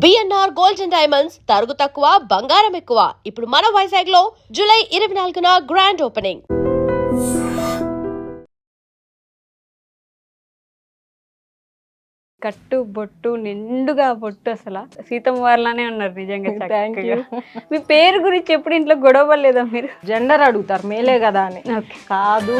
BNR gold and diamonds తరుగు తక్కువ బంగారం ఎక్కువ. ఇప్పుడు మన వైజాగ్ లో జూలై 24న గ్రాండ్ ఓపెనింగ్. కట్టు బొట్టు నిండుగా బొట్టు అసలు సీతమ్మ వారిలానే ఉన్నారు నిజంగా చక్కగా. మీ పేరు గురించి ఎప్పుడు ఇంట్లో గొడవ పడలేదా మీరు? జెండర్ అడుగుతారు మేలే కదా అని. కాదు,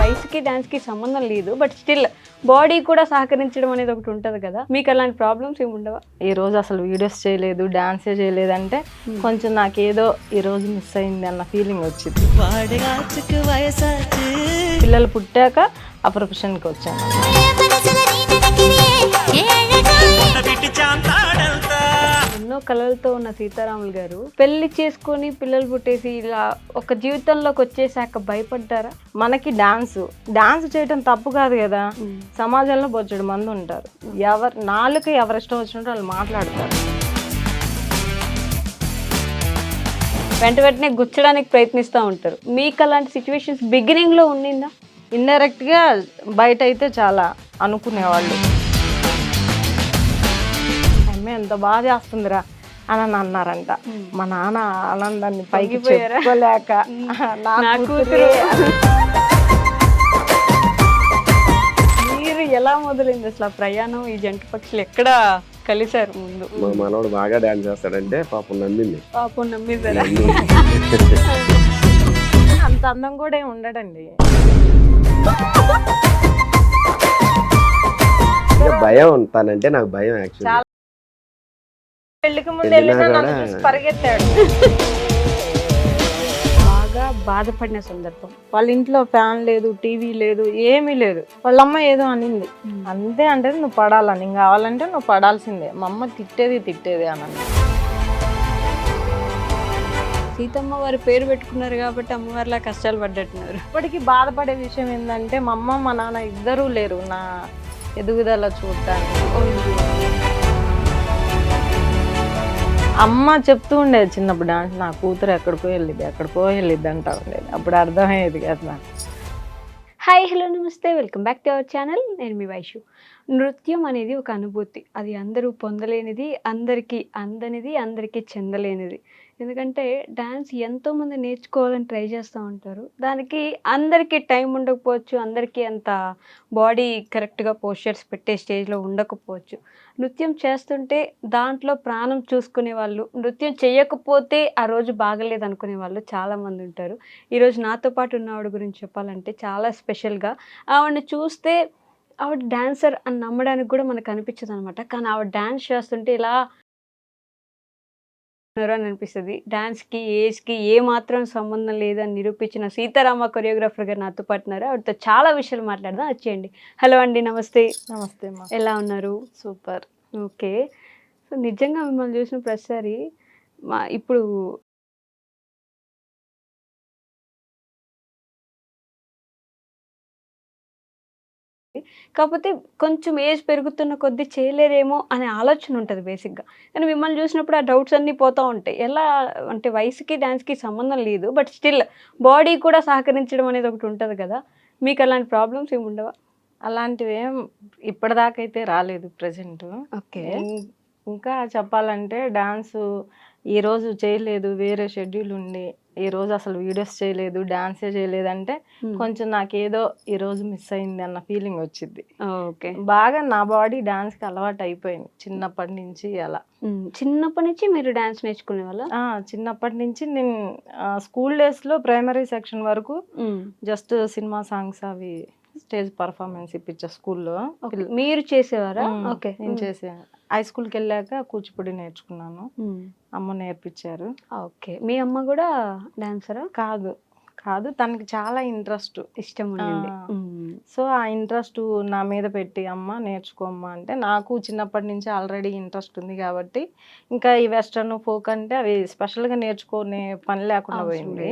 వయసుకి డాన్స్కి సంబంధం లేదు, బట్ స్టిల్ బాడీ కూడా సహకరించడం అనేది ఒకటి ఉంటుంది కదా, మీకు అలాంటి ప్రాబ్లమ్స్ ఏమి ఉండవా? ఈ రోజు అసలు వీడియోస్ చేయలేదు, డాన్సే చేయలేదు అంటే కొంచెం నాకేదో ఈ రోజు మిస్ అయింది అన్న ఫీలింగ్ వచ్చింది. పిల్లలు పుట్టాక ఆ ప్రొఫెషన్కి వచ్చాను. ఎన్నో కళలతో ఉన్న సీతారాములు గారు పెళ్లి చేసుకొని పిల్లలు పుట్టేసి ఇలా ఒక జీవితంలోకి వచ్చేసాక భయపడ్డారా? మనకి డాన్స్ చేయటం తప్పు కాదు కదా. సమాజంలో బొచ్చడు మంది ఉంటారు, నాలుగు ఎవరిష్టం వచ్చినట్టు వాళ్ళు మాట్లాడతారు. వెంటనే గుచ్చడానికి ప్రయత్నిస్తూ ఉంటారు. మీకు అలాంటి సిచ్యువేషన్స్ బిగినింగ్లో ఉండిందా? ఇండైరెక్ట్గా బయట అయితే చాలా అనుకునేవాళ్ళు, అమ్మే ఎంత బాగా చేస్తుందిరా అని అన్నారంట. మా నాన్న ఆనందాన్ని పైకి చెప్పుకోలేక నా కూతురు. మీరు ఎలా మొదలైంది అసలు ఆ ప్రయాణం? ఈ జంట పక్షులు ఎక్కడ కలిశారు ముందు? మా మనోడు బాగా డాన్స్ చేస్తాడంటే పాపం నమ్మింది. పాపం నమ్మిందరా? అంత అందం కూడా ఏమి ఉండడండి. భయం ఉంటానంటే నాకు భయం యాక్చువల్లీ. పెళ్లికి ముందు వెళ్ళినా నన్ను చూసి పరిగెత్తాడు. బాగా బాధపడిన సందర్భం? వాళ్ళ ఇంట్లో ఫ్యాన్ లేదు, టీవీ లేదు, ఏమీ లేదు. వాళ్ళమ్మ ఏదో అనింది అంతే, అంటే నువ్వు పడాలని, ఇంకా కావాలంటే నువ్వు పడాల్సిందే. మా అమ్మ తిట్టేది అని. సీతమ్మ వారి పేరు పెట్టుకున్నారు కాబట్టి అమ్మవారిలా కష్టాలు పడ్డట్టున్నారు. ఇప్పటికీ బాధపడే విషయం ఏంటంటే మా అమ్మ మా నాన్న ఇద్దరూ లేరు నా ఎదుగుదల చూడటానికి. అమ్మ చెప్తూ ఉండేది చిన్నప్పుడు, డాన్స్ నా కూతురు ఎక్కడికో వెళ్ళిద్ది అంటా ఉండేది. అప్పుడు అర్థమయ్యేది కదా నాకు. హాయ్, హలో, నమస్తే, welcome back to our channel. నేను మీ వైషు. నృత్యం అనేది ఒక అనుభూతి. అది అందరూ పొందలేనిది, అందరికీ అందనిది, అందరికీ చెందలేనిది. ఎందుకంటే డ్యాన్స్ ఎంతోమంది నేర్చుకోవాలని ట్రై చేస్తూ ఉంటారు. దానికి అందరికీ టైం ఉండకపోవచ్చు, అందరికీ అంత బాడీ కరెక్ట్గా పోస్చర్స్ పెట్టే స్టేజ్లో ఉండకపోవచ్చు. నృత్యం చేస్తుంటే దాంట్లో ప్రాణం చూసుకునే వాళ్ళు, నృత్యం చేయకపోతే ఆ రోజు బాగలేదు అనుకునే వాళ్ళు చాలామంది ఉంటారు. ఈరోజు నాతో పాటు ఉన్న ఆవిడ గురించి చెప్పాలంటే చాలా స్పెషల్గా. ఆవిడని చూస్తే ఆవిడ డాన్సర్ అని నమ్మడానికి కూడా మనకు అనిపించదు అనమాట. కానీ ఆవిడ డాన్స్ చేస్తుంటే ఇలా అని అనిపిస్తుంది. డాన్స్కి ఏజ్కి ఏ మాత్రం సంబంధం లేదని నిరూపించిన సీతారామ కొరియోగ్రాఫర్ గారు నాతో పాటున్నారు. ఆవిడతో చాలా విషయాలు మాట్లాడదాం, వచ్చేయండి. హలో అండి, నమస్తే. నమస్తే అమ్మా. ఎలా ఉన్నారు? సూపర్. ఓకే. సో నిజంగా మిమ్మల్ని చూసిన ప్రతిసారి ఇప్పుడు కాకపోతే కొంచెం ఏజ్ పెరుగుతున్న కొద్దీ చేయలేరేమో అనే ఆలోచన ఉంటుంది బేసిక్గా. కానీ మిమ్మల్ని చూసినప్పుడు ఆ డౌట్స్ అన్నీ పోతూ ఉంటాయి. ఎలా అంటే వయసుకి డాన్స్కి సంబంధం లేదు, బట్ స్టిల్ బాడీ కూడా సహకరించడం అనేది ఒకటి ఉంటుంది కదా, మీకు అలాంటి ప్రాబ్లమ్స్ ఏమి ఉండవా? అలాంటివి ఏం ఇప్పటిదాకైతే రాలేదు ప్రజెంట్. ఓకే. ఇంకా చెప్పాలంటే డాన్సు ఈరోజు చేయలేదు, వేరే షెడ్యూల్ ఉండి ఈరోజు అసలు వీడియోస్ చేయలేదు, డాన్సే చేయలేదు అంటే కొంచెం నాకేదో ఈరోజు మిస్ అయింది అన్న ఫీలింగ్ వచ్చింది. ఓకే. బాగా నా బాడీ డాన్స్కి అలవాటు అయిపోయింది చిన్నప్పటి నుంచి. అలా చిన్నప్పటి నుంచి మీరు డాన్స్ నేర్చుకునే వాళ్ళ? చిన్నప్పటి నుంచి నేను స్కూల్ డేస్లో ప్రైమరీ సెక్షన్ వరకు జస్ట్ సినిమా సాంగ్స్ అవి స్టేజ్ పర్ఫార్మెన్స్ ఇప్పించా స్కూల్లో. మీరు చేసేవారా? ఓకే. నేను చేసాను. హై స్కూల్కి వెళ్ళాక కూచిపూడి నేర్చుకున్నాను, అమ్మ నేర్పించారు. ఓకే. మీ అమ్మ కూడా డాన్సరా? కాదు, తనకి చాలా ఇంట్రెస్ట్, ఇష్టం ఉండింది. సో ఆ ఇంట్రెస్ట్ నా మీద పెట్టి అమ్మ నేర్చుకోమ్మా అంటే, నాకు చిన్నప్పటి నుంచి ఆల్రెడీ ఇంట్రెస్ట్ ఉంది కాబట్టి ఇంకా ఈ వెస్టర్న్ ఫోక్ అంటే అవి స్పెషల్గా నేర్చుకునే పని లేకుండా పోయింది.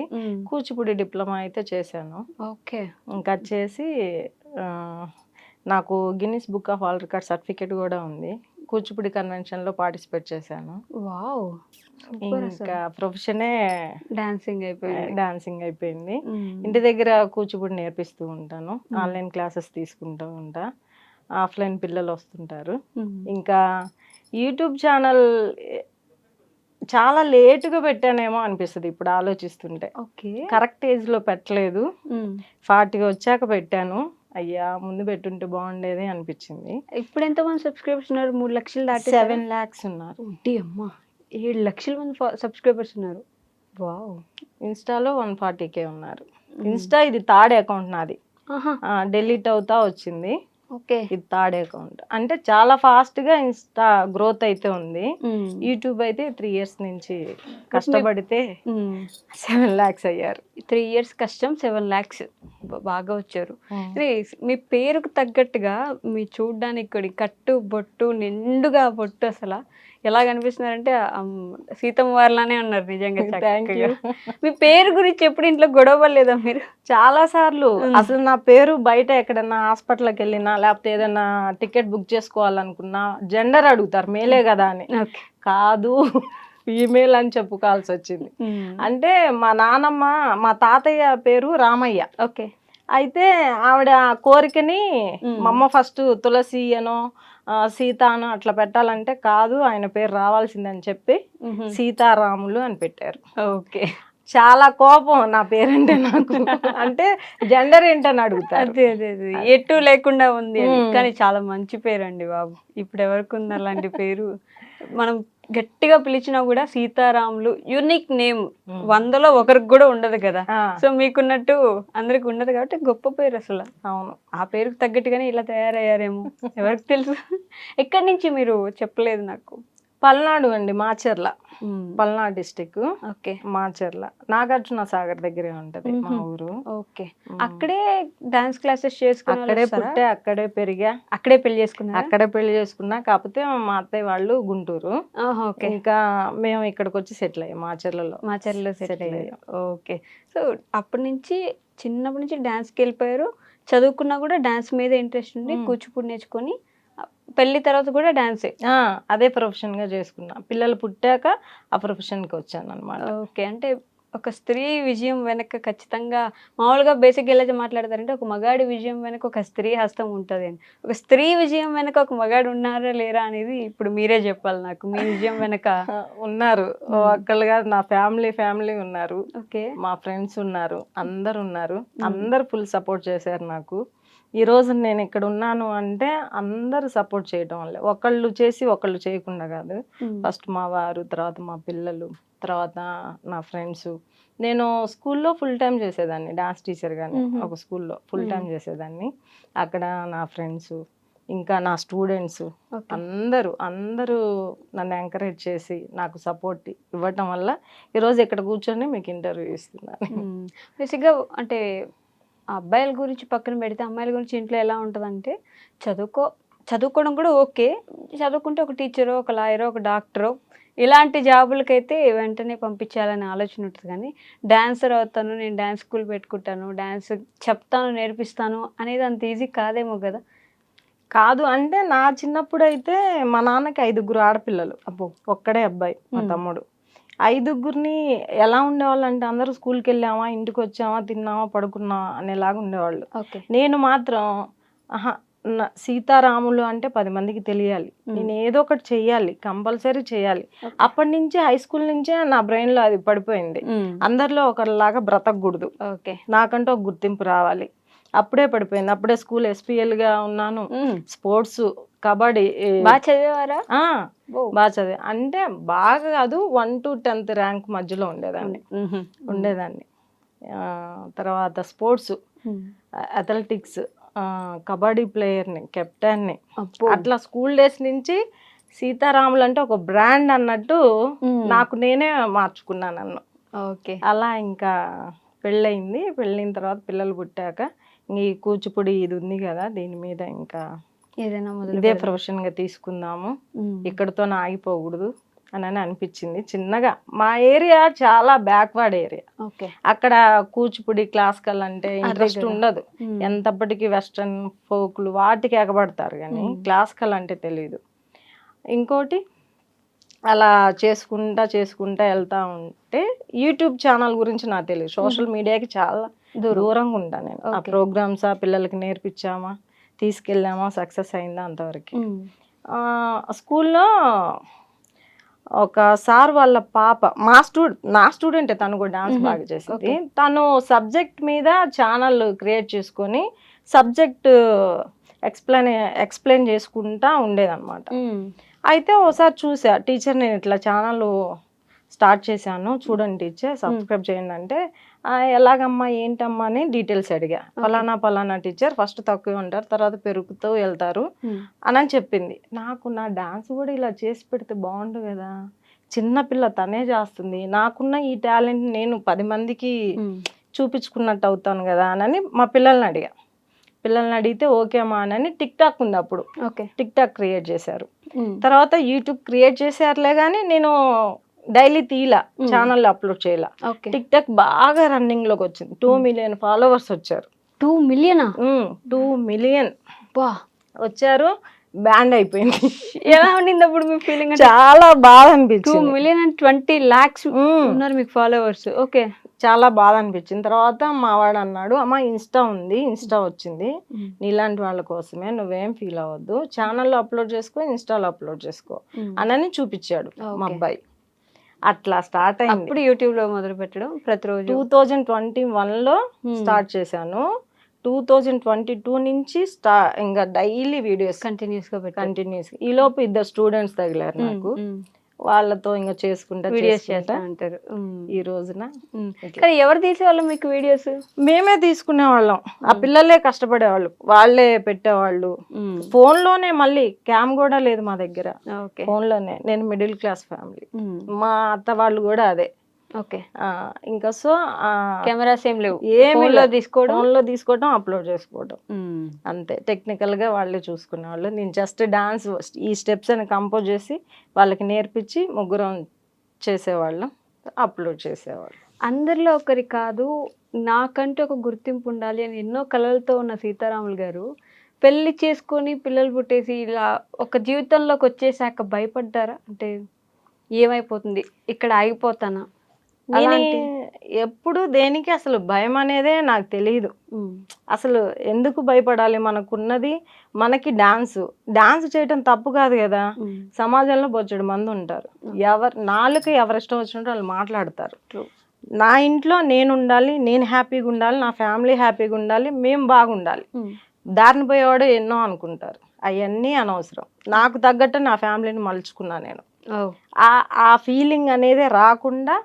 కూచిపూడి డిప్లొమా అయితే చేశాను. ఓకే. ఇంకా చేసి నాకు Guinness book of world record certificate కూడా ఉంది. కూచిపూడి కన్వెన్షన్లో పార్టిసిపేట్ చేశాను. వావ్. ఇంకా ప్రొఫెషనే డాన్సింగ్ అయిపోయింది. ఇంటి దగ్గర కూచిపూడి నేర్పిస్తూ ఉంటాను, ఆన్లైన్ క్లాసెస్ తీసుకుంటూ ఉంటా. ఆఫ్లైన్ పిల్లలు వస్తుంటారు. ఇంకా యూట్యూబ్ ఛానల్ చాలా లేటుగా పెట్టానేమో అనిపిస్తుంది ఇప్పుడు ఆలోచిస్తుంటే. ఓకే. కరెక్ట్ ఏజ్లో పెట్టలేదు, 40 వచ్చాక పెట్టాను. అయ్యా ముందు పెట్టుంటే బాగుండేది అనిపించింది. ఇప్పుడు ఎంతమంది సబ్స్క్రైబర్స్ ఉన్నారు? 3 లక్షలు దాటి 7 lakhs ఉన్నారు. అమ్మా 7 లక్షల మంది సబ్స్క్రైబర్స్ ఉన్నారు. వావ్. ఇన్స్టాలో 140K ఉన్నారు. ఇన్స్టా ఇది థర్డ్ అకౌంట్ నాది, డిలీట్ అవుతా వచ్చింది. ఓకే. ఇది థర్డ్ అకౌంట్. అంటే చాలా ఫాస్ట్ గా ఇన్స్టా గ్రోత్ అయితే ఉంది. యూట్యూబ్ అయితే 3 years నుంచి కష్టపడితే 7 lakhs అయ్యారు. 3 years కష్టం, 7 lakhs బాగా వచ్చారు. మీ పేరుకు తగ్గట్టుగా మీ చూడ్డానికి కూడా కట్టు బొట్టు నిండుగా బొట్టు అసలు ఎలా కనిపిస్తున్నారంటే సీతమ్మ వారిలానే ఉన్నారు నిజంగా. Thank you. మీ పేరు గురించి ఎప్పుడు ఇంట్లో గొడవ పడలేదా మీరు? చాలా సార్లు. అసలు నా పేరు బయట ఎక్కడన్నా హాస్పిటల్కి వెళ్ళినా లేకపోతే ఏదైనా టికెట్ బుక్ చేసుకోవాలనుకున్నా జెండర్ అడుగుతారు, మేలే కదా అని. కాదు ఫీమేల్ అని చెప్పుకోవాల్సి వచ్చింది. అంటే మా నానమ్మ మా తాతయ్య పేరు రామయ్య. ఓకే. అయితే ఆవిడ కోరికని మా అమ్మ ఫస్ట్ తులసి అనో సీతాను అట్లా పెట్టాలంటే కాదు ఆయన పేరు రావాల్సిందని చెప్పి సీతారాములు అని పెట్టారు. ఓకే. చాలా కోపం నా పేరంటే నాకు. అంటే జెండర్ ఏంటని అడుగుతారు. అదే అదే అదే ఎటు లేకుండా ఉంది అని. కానీ చాలా మంచి పేరు అండి బాబు. ఇప్పుడు ఎవరికి ఉంది అలాంటి పేరు? మనం గట్టిగా పిలిచినా కూడా సీతారాములు యూనిక్ నేమ్, 100లో ఒకరికి కూడా ఉండదు కదా. సో మీకున్నట్టు అందరికి ఉండదు కాబట్టి గొప్ప పేరు అసలు. అవును. ఆ పేరుకు తగ్గట్టుగానే ఇలా తయారయ్యారేమో ఎవరికి తెలుసు. ఎక్కడి నుంచి మీరు చెప్పలేదు నాకు? పల్నాడు అండి, మాచర్ల. పల్నాడు డిస్టిక్. ఓకే. మాచర్ల నాగార్జున సాగర్ దగ్గరే ఉంటది మా ఊరు. ఓకే. అక్కడే డాన్స్ క్లాసెస్ చేసుకున్నా? అక్కడే పుట్టే అక్కడే పెరిగా, అక్కడే పెళ్లి చేసుకున్నా? అక్కడే పెళ్లి చేసుకున్నా. కాకపోతే మా అత్తయ్య వాళ్ళు గుంటూరు. ఇంకా మేము ఇక్కడికి వచ్చి సెటిల్ అయ్యాం మాచర్లలో. మాచర్లలో సెటిల్ అయ్యాం. ఓకే. సో అప్పటి నుంచి చిన్నప్పటి నుంచి డాన్స్కి వెళ్ళిపోయారు. చదువుకున్నా కూడా డాన్స్ మీద ఇంట్రెస్ట్ ఉండి కూచిపూడి నేర్చుకొని పెళ్లి తర్వాత కూడా డాన్సే అదే ప్రొఫెషన్ గా చేసుకున్నా. పిల్లలు పుట్టాక ఆ ప్రొఫెషన్ కి వచ్చాను అనమాట. ఓకే. అంటే ఒక స్త్రీ విజయం వెనక ఖచ్చితంగా మామూలుగా బేసిక్గా ఎలా మాట్లాడతారంటే ఒక మగాడి విజయం వెనక ఒక స్త్రీ హస్తం ఉంటుంది అని. ఒక స్త్రీ విజయం వెనక ఒక మగాడు ఉన్నారా లేరా అనేది ఇప్పుడు మీరే చెప్పాలి నాకు. మీ విజయం వెనక ఉన్నారు ఒక్కళ్ళు కాదు, నా ఫ్యామిలీ ఉన్నారు. ఓకే. మా ఫ్రెండ్స్ ఉన్నారు, అందరు ఉన్నారు. అందరు ఫుల్ సపోర్ట్ చేశారు నాకు. ఈ రోజు నేను ఇక్కడ ఉన్నాను అంటే అందరు సపోర్ట్ చేయడం వల్లే. ఒకళ్ళు చేసి ఒకళ్ళు చేయకుండా కాదు. ఫస్ట్ మా వారు, తర్వాత మా పిల్లలు, తర్వాత నా ఫ్రెండ్స్. నేను స్కూల్లో ఫుల్ టైం చేసేదాన్ని, డాన్స్ టీచర్ గాని ఒక స్కూల్లో ఫుల్ టైం చేసేదాన్ని. అక్కడ నా ఫ్రెండ్స్ ఇంకా నా స్టూడెంట్స్ అందరూ నన్ను ఎంకరేజ్ చేసి నాకు సపోర్ట్ ఇవ్వటం వల్ల ఈరోజు ఇక్కడ కూర్చొని మీకు ఇంటర్వ్యూ ఇస్తున్నాను. బేసిక్గా అంటే అబ్బాయిల గురించి పక్కన పెడితే అమ్మాయిల గురించి ఇంట్లో ఎలా ఉంటుందంటే చదువుకోవడం కూడా ఓకే, చదువుకుంటే ఒక టీచరో, ఒక లాయరో, ఒక డాక్టరో ఇలాంటి జాబులకైతే వెంటనే పంపించాలని ఆలోచన ఉంటుంది. కానీ డాన్సర్ అవుతాను, నేను డాన్స్ స్కూల్ పెట్టుకుంటాను, డాన్స్ చెప్తాను, నేర్పిస్తాను అనేది అంత ఈజీ కాదేమో కదా. కాదు అంటే నా చిన్నప్పుడు అయితే మా నాన్నకి 5 ఆడపిల్లలు, ఒక్కడే అబ్బాయి మా తమ్ముడు. 5 ఎలా ఉండేవాళ్ళు అంటే అందరూ స్కూల్కి వెళ్ళామా, ఇంటికి వచ్చామా, తిన్నామా, పడుకున్నామా అనేలాగా ఉండేవాళ్ళు. నేను మాత్రం సీతారాములు అంటే 10 మందికి తెలియాలి, నేను ఏదో ఒకటి చెయ్యాలి, కంపల్సరీ చేయాలి. అప్పటి నుంచే హై స్కూల్ నుంచే నా బ్రెయిన్ లో అది పడిపోయింది. అందరిలో ఒకరిలాగా బ్రతకూడదు, నాకంటూ ఒక గుర్తింపు రావాలి. అప్పుడే పడిపోయింది. అప్పుడే స్కూల్ SPL గా ఉన్నాను. స్పోర్ట్స్, కబడ్డీ బాగా చదివేవారా? బాగా చదివే అంటే బాగా కాదు, 1 to 10th ర్యాంక్ మధ్యలో ఉండేదాన్ని. తర్వాత స్పోర్ట్స్, అథ్లెటిక్స్, కబడ్డీ ప్లేయర్ని, కెప్టెన్ని. అట్లా స్కూల్ డేస్ నుంచి సీతారాములు అంటే ఒక బ్రాండ్ అన్నట్టు నాకు నేనే మార్చుకున్నాను నన్ను. ఓకే. అలా ఇంకా పెళ్ళయింది. పెళ్ళిన తర్వాత పిల్లలు పుట్టాక ఈ కూచిపూడి ఇది ఉంది కదా, దీని మీద ఇంకా ఏదైనా ఇదే ప్రొఫెషన్ గా తీసుకుందాము, ఇక్కడతో ఆగిపోకూడదు అని అనిపించింది. చిన్నగా మా ఏరియా చాలా బ్యాక్వర్డ్ ఏరియా. అక్కడ కూచిపూడి, క్లాసికల్ అంటే ఇంట్రెస్ట్ ఉండదు. ఎంతప్పటికీ వెస్ట్రన్ ఫోక్లు వాటికి ఎగబడతారు కానీ క్లాసికల్ అంటే తెలియదు. ఇంకోటి అలా చేసుకుంటా వెళ్తా ఉంటే యూట్యూబ్ ఛానల్ గురించి నాకు తెలియదు. సోషల్ మీడియాకి చాలా దూరంగా ఉంటాను నేను. ఆ ప్రోగ్రామ్స్ ఆ పిల్లలకి నేర్పించామా, తీసుకెళ్ళామా సక్సెస్ అయిందా అంతవరకు. స్కూల్లో ఒక సార్ వాళ్ళ పాప నా స్టూడెంటే, తను కూడా డాన్స్ బాగా చేసింది. తను సబ్జెక్ట్ మీద ఛానల్ క్రియేట్ చేసుకొని సబ్జెక్ట్ ఎక్స్ప్లెయిన్ చేసుకుంటా ఉండేదన్నమాట. అయితే ఒకసారి చూసా, టీచర్ నేను ఇట్లా ఛానల్ స్టార్ట్ చేశాను చూడండి టీచర్, సబ్స్క్రైబ్ చేయండి అంటే, ఎలాగమ్మా ఏంటమ్మా అని డీటెయిల్స్ అడిగా. పలానా టీచర్, ఫస్ట్ తక్కువ ఉంటారు, తర్వాత పెరుగుతూ వెళ్తారు అని చెప్పింది. నాకు నా డాన్స్ కూడా ఇలా చేసి పెడితే బాగుండు కదా, చిన్నపిల్ల తనే చేస్తుంది, నాకున్న ఈ టాలెంట్ నేను 10 మందికి చూపించుకున్నట్టు అవుతాను కదా అని మా పిల్లల్ని అడిగితే ఓకే అమ్మా అని టిక్ టాక్ ఉంది అప్పుడు. టిక్ టాక్ క్రియేట్ చేశారు, తర్వాత యూట్యూబ్ క్రియేట్ చేశారులే కానీ నేను డైలీ తీలా, ఛానల్ అప్లోడ్ చేయాల. టిక్ టాక్ బాగా రన్నింగ్ లోకి వచ్చింది, 2 మిలియన్ ఫాలోవర్స్ వచ్చారు. 2 మిలియన్ 2 మిలియన్ వచ్చారు. బ్యాండ్ అయిపోయింది. ఎలా ఉండింది అప్పుడు మీ ఫీలింగ్? చాలా బాధ అనిపించింది. 2 మిలియన్ అండ్ 20 lakhs ఉన్నారు మీకు ఫాలోవర్స్. ఓకే, చాలా బాధ అనిపించింది. తర్వాత మా వాడు అన్నాడు, అమ్మ ఇన్స్టా వచ్చింది నీలాంటి వాళ్ళ కోసమే, నువ్వేం ఫీల్ అవ్వద్దు, ఛానల్లో అప్లోడ్ చేసుకో, ఇన్స్టాలో అప్లోడ్ చేసుకో అని చూపించాడు మా అబ్బాయి. అట్లా స్టార్ట్ అయింది. ఇప్పుడు యూట్యూబ్ లో మొదలు పెట్టడం ప్రతిరోజు 2021లో స్టార్ట్ చేశాను. 2022 నుంచి ఇంకా డైలీ వీడియోస్ కంటిన్యూస్. ఈ లోపు 2 స్టూడెంట్స్ తగిలారు నాకు, వాళ్ళతో ఇంకా చేసుకుంటా వీడియోస్ చేస్తా అంటారు ఈ రోజున. కానీ ఎవరు తీసేవాళ్ళు మీకు వీడియోస్? మేమే తీసుకునే వాళ్ళం, ఆ పిల్లలే కష్టపడేవాళ్ళు, వాళ్ళే పెట్టేవాళ్ళు. ఫోన్ లోనే, మళ్ళీ క్యామ్ కూడా లేదు మా దగ్గర, ఫోన్ లోనే. నేను మిడిల్ క్లాస్ ఫ్యామిలీ, మా అత్త వాళ్ళు కూడా అదే. ఇంకా సో కెమెరాస్ ఏం లేవు, ఫోన్ లో తీసుకోవడం అప్లోడ్ చేసుకోవడం అంతే. టెక్నికల్ గా వాళ్ళే చూసుకునేవాళ్ళు. నేను జస్ట్ డాన్స్ ఈ స్టెప్స్ అని కంపోజ్ చేసి వాళ్ళకి నేర్పించి ముగ్గురం చేసేవాళ్ళం, అప్లోడ్ చేసేవాళ్ళం. అందరిలో ఒకరి కాదు, నాకంటే ఒక గుర్తింపు ఉండాలి అని ఎన్నో కళలతో ఉన్న సీతారాములు గారు పెళ్లి చేసుకొని పిల్లలు పుట్టేసి ఇలా ఒక జీవితంలోకి వచ్చేసాక భయపడ్డారా? అంటే ఏమైపోతుంది, ఇక్కడ ఆగిపోతానా? ఎప్పుడు దేనికి అసలు భయం అనేదే నాకు తెలియదు. అసలు ఎందుకు భయపడాలి? మనకున్నది మనకి డాన్స్ చేయటం తప్పు కాదు కదా. సమాజంలో బొచ్చడు మంది ఉంటారు, నాలుగు ఎవరిష్టం వచ్చినట్టు వాళ్ళు మాట్లాడతారు. నా ఇంట్లో నేను ఉండాలి, నేను హ్యాపీగా ఉండాలి, నా ఫ్యామిలీ హ్యాపీగా ఉండాలి, మేము బాగుండాలి. దారిని పోయేవాడు ఎన్నో అనుకుంటారు, అవన్నీ అనవసరం. నాకు తగ్గట్టు నా ఫ్యామిలీని మలుచుకున్నా నేను. ఆ ఫీలింగ్ అనేది రాకుండా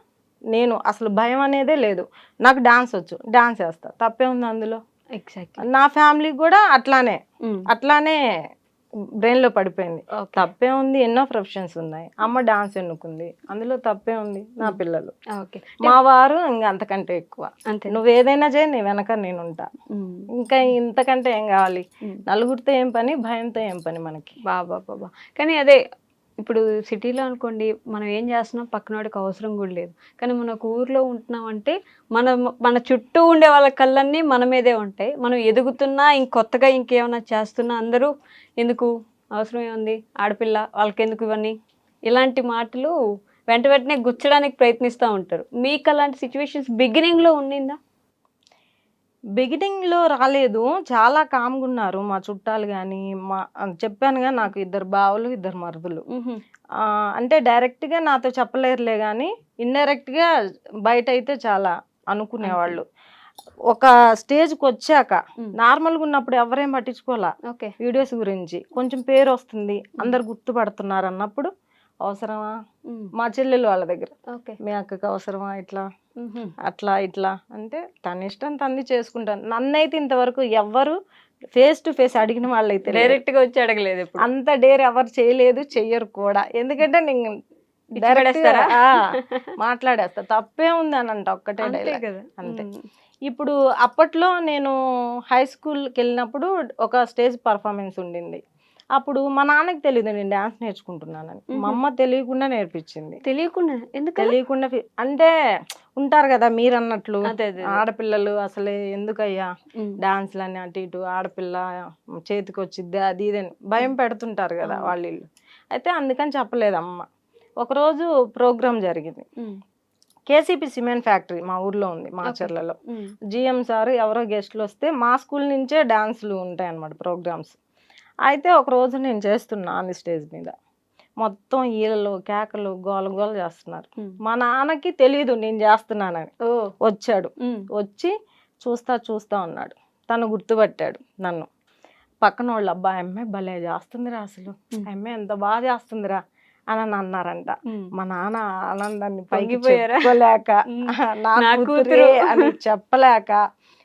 నేను అసలు భయం అనేదే లేదు. నాకు డాన్స్ వచ్చు, డాన్స్ చేస్తా, తప్పే ఉంది అందులో. నా ఫ్యామిలీ కూడా అట్లానే బ్రెయిన్ లో పడిపోయింది, తప్పే ఉంది. ఎన్నో ప్రొఫెషన్స్ ఉన్నాయి, అమ్మ డాన్స్ ఎన్నుకుంది, అందులో తప్పే ఉంది. నా పిల్లలు, మా వారు ఇంకా అంతకంటే ఎక్కువ, నువ్వు ఏదైనా చేయి, నీ వెనక నేను ఉంటా, ఇంకా ఇంతకంటే ఏం కావాలి? నలుగురితో ఏం పని, భయంతో ఏం పని మనకి? బాబా. కానీ అదే ఇప్పుడు సిటీలో అనుకోండి, మనం ఏం చేస్తున్నాం పక్కనోడికి అవసరం కూడా లేదు. కానీ మనకు ఊర్లో ఉంటున్నాం అంటే మన చుట్టూ ఉండే వాళ్ళ కళ్ళన్నీ మన మీదే ఉంటాయి. మనం ఎదుగుతున్నా ఇంకొత్తగా ఇంకేమైనా చేస్తున్నా అందరూ ఎందుకు, అవసరం ఏముంది, ఆడపిల్ల వాళ్ళకి ఎందుకు ఇవన్నీ, ఇలాంటి మాటలు వెంటనే గుచ్చడానికి ప్రయత్నిస్తూ ఉంటారు. మీకు అలాంటి సిచ్యువేషన్స్ బిగినింగ్లో ఉండిందా? బిగినింగ్లో రాలేదు, చాలా కామ్గా ఉన్నారు మా చుట్టాలు. కానీ చెప్పానుగా, నాకు 2 బావలు 2 మరుదులు. అంటే డైరెక్ట్గా నాతో చెప్పలేరులే కానీ ఇండైరెక్ట్గా బయట అయితే చాలా అనుకునేవాళ్ళు. ఒక స్టేజ్కి వచ్చాక నార్మల్గా ఉన్నప్పుడు ఎవరేం పట్టించుకోవాలా, వీడియోస్ గురించి కొంచెం పేరు వస్తుంది, అందరు గుర్తుపడుతున్నారు అన్నప్పుడు అవసరమా? మా చెల్లెలు వాళ్ళ దగ్గర, మీ అక్కకి అవసరమా ఇట్లా ఇట్లా అంటే తన ఇష్టం తన్ని చేసుకుంటాను. నన్నైతే ఇంతవరకు ఎవ్వరు ఫేస్ టు ఫేస్ అడిగిన వాళ్ళైతే డైరెక్ట్ గా వచ్చి అడగలేదు, అంత డేర్ ఎవరు చేయలేదు, చెయ్యరు కూడా. ఎందుకంటే నేను మాట్లాడేస్తా, తప్పే ఉంది అని అంట, ఒక్కటే డైలాగ్ అంతే. ఇప్పుడు అప్పట్లో నేను హై స్కూల్కి వెళ్ళినప్పుడు ఒక స్టేజ్ పర్ఫార్మెన్స్ ఉండింది. అప్పుడు మా నాన్నకి తెలియదు నేను డాన్స్ నేర్చుకుంటున్నానని, మా అమ్మ తెలియకుండా నేర్పించింది. తెలియకుండా అంటే ఉంటారు కదా మీరు అన్నట్లు, ఆడపిల్లలు అసలే ఎందుకయ్యా డాన్స్లని, అటు ఇటు ఆడపిల్ల చేతికి వచ్చిద్ది అది ఇదని భయం పెడుతుంటారు కదా వాళ్ళు. అయితే అందుకని చెప్పలేదు అమ్మ. ఒకరోజు ప్రోగ్రామ్ జరిగింది, కేసీపీ సిమెంట్ ఫ్యాక్టరీ మా ఊర్లో ఉంది మాచర్లలో. జిఎం సార్ ఎవరో గెస్ట్లు వస్తే మా స్కూల్ నుంచే డాన్సులు ఉంటాయి అన్నమాట ప్రోగ్రామ్స్. అయితే ఒక రోజు నేను చేస్తున్నా ఆన్ ది స్టేజ్ మీద, మొత్తం ఈలలు కేకలు గోల గోల చేస్తున్నారు. మా నాన్నకి తెలియదు నేను చేస్తున్నానని. వచ్చాడు, వచ్చి చూస్తా ఉన్నాడు. తను గుర్తుపట్టాడు నన్ను. పక్కన వాళ్ళు అబ్బాయి అమ్మాయి భలే చేస్తుందిరా, అసలు అమ్మాయి ఎంత బాగా చేస్తుందిరా అని అన్నారంట. మా నాన్న ఆనందాన్ని పైకి చెప్పుకోలేక, నా కూతురే అని చెప్పలేక,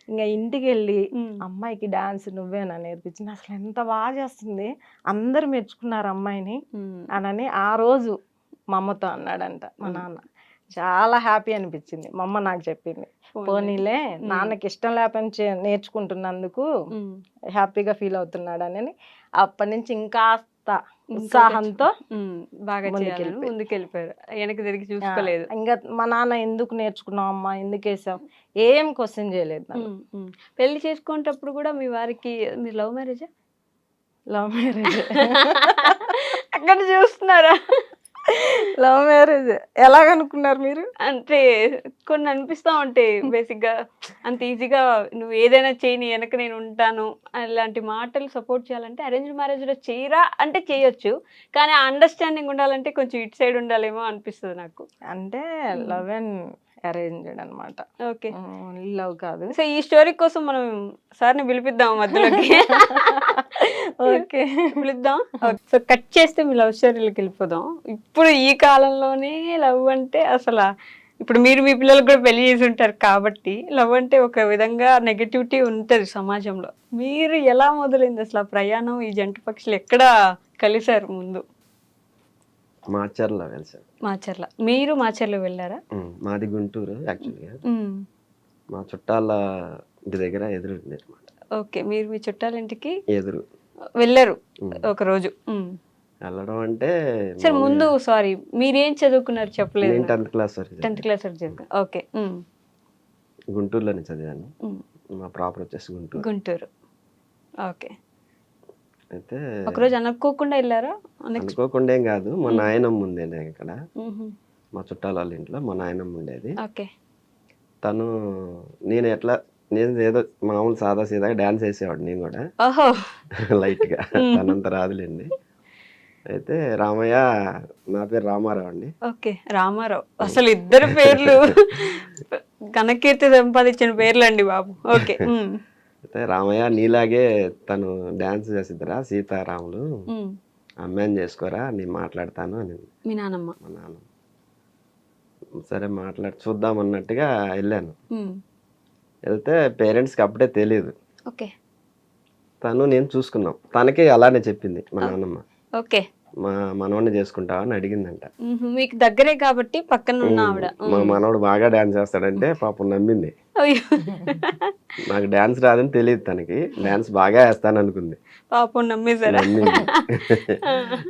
ఇంకా ఇంటికి వెళ్ళి అమ్మాయికి డాన్స్ నువ్వేనా నేర్పించింది, అసలు ఎంత బాగా చేస్తుంది, అందరు మెచ్చుకున్నారు అమ్మాయిని అని ఆ రోజు మా అమ్మతో అన్నాడంట మా నాన్న. చాలా హ్యాపీ అనిపించింది. మా అమ్మ నాకు చెప్పింది, పోనీలే నాన్నకి ఇష్టం లేకపోతే నేర్చుకుంటున్నందుకు హ్యాపీగా ఫీల్ అవుతున్నాడు అని. అప్పటి నుంచి ఇంకాస్త ఉత్సాహంతో బాగా ముందుకెళ్ళిపోయారు, వెనక్కి తిరిగి చూసుకోలేదు. ఇంకా మా నాన్న ఎందుకు నేర్చుకున్నావు అమ్మా, ఎందుకు వేసావు, ఏం క్వశ్చన్ చేయలేదు. పెళ్లి చేసుకునేటప్పుడు కూడా మీ వారికి, మీరు లవ్ మ్యారేజా? Love marriage. అక్కడ చూస్తున్నారా? Love marriage. ఎలాగనుకున్నారు మీరు? అంటే కొన్ని అనిపిస్తా ఉంటాయి బేసిక్ గా, అంత ఈజీగా నువ్వు ఏదైనా చేయని వెనక నేను ఉంటాను అలాంటి మాటలు సపోర్ట్ చేయాలంటే అరేంజ్ మ్యారేజ్ లో చేయరా అంటే చేయొచ్చు, కానీ ఆ అండర్స్టాండింగ్ ఉండాలంటే కొంచెం ఇటు సైడ్ ఉండాలేమో అనిపిస్తుంది నాకు. అంటే లవ్ అండ్ అరేంజ్డ్ అనమాట. ఓకే, లవ్ కాదు. సో ఈ స్టోరీ కోసం మనం సార్ని పిలిపిద్దాం మధ్యలోకి. ఓకే, పిలుద్దాం. సో కట్ చేస్తే మీ లవ్ స్టోరీలోకి వెళ్ళిపోదాం. ఇప్పుడు ఈ కాలంలోనే లవ్ అంటే అసలు, ఇప్పుడు మీరు మీ పిల్లలకు కూడా పెళ్లి చేసి ఉంటారు కాబట్టి లవ్ అంటే ఒక విధంగా నెగటివిటీ ఉంటుంది సమాజంలో. మీరు ఎలా మొదలైంది అసలు ఆ ప్రయాణం? ఈ జంట పక్షులు ఎక్కడ కలిసారు ముందు? మాచర్ల కలిసాం. మాచర్ల. మీరు మాచర్ల వెళ్ళారా? మాది గుంటూరు యాక్చువల్గా. మా చుట్టాల ఇంటి దగ్గర ఎదురు అనమాట. ఓకే, మీరు మీ చుట్టాల ఇంటికి ఎదురు వెళ్ళారు ఒక రోజు. వెళ్ళడం అంటే సరే, ముందు సారీ మీరేం చదువుకున్నారు చెప్పలేదు. 10th క్లాస్ వరకు. 10th క్లాస్ వరకు చదువుకున్నారు. ఓకే, గుంటూరులోనే చదివాను. మా ప్రాపర్ వచ్చేసి గుంటూరు. ఓకే, అయితే ఒకరోజు అనుకోకుండా వెళ్ళారా? అనుకోకుండా ఏం కాదు, మా నాయనమ్మ ఉండేది ఇక్కడ, మా చుట్టాల వాళ్ళ ఇంట్లో మా నాయనమ్మ ఉండేది. ఓకే, తను నేను ఏదో మామూలు సాదా సీదాగా డాన్స్ వేసేవాడు నేను కూడా. ఓహో, లైట్ గా, తనంత రాదులేండి. అయితే రామయ్య, నా పేరు రామారావు అండి. ఓకే, రామారావు. అసలు ఇద్దరు పేర్లు ఘనకీర్తి సంపాదించిన పేర్లు అండి బాబు. ఓకే, అయితే రామయ్య నీలాగే తను డాన్స్ చేసిద్దరా సీతారాములు, అమ్మాయిని చేసుకోరా నేను మాట్లాడతాను అని మీ నాన్నమ్మ. మా నాన్న సరే చూద్దాం అన్నట్టుగా వెళ్ళాను. వెళ్తే పేరెంట్స్కి అప్పుడే తెలియదు. ఓకే, తను నేను చూసుకున్నాం. తనకి అలానే చెప్పింది మా నాన్నమ్మ. ఓకే, మా మనవాడిని చేసుకుంటావా అని అడిగిందంట. మీకు దగ్గరే కాబట్టి పక్కన ఉన్న ఆవిడ. మా మనవాడు బాగా డాన్స్ చేస్తాడంటే పాపం నమ్మింది. నాకు డాన్స్ రాదని తెలియదు, తనకి డాన్స్ బాగా వేస్తాను అనుకుంది. పాపం నమ్మేశారా?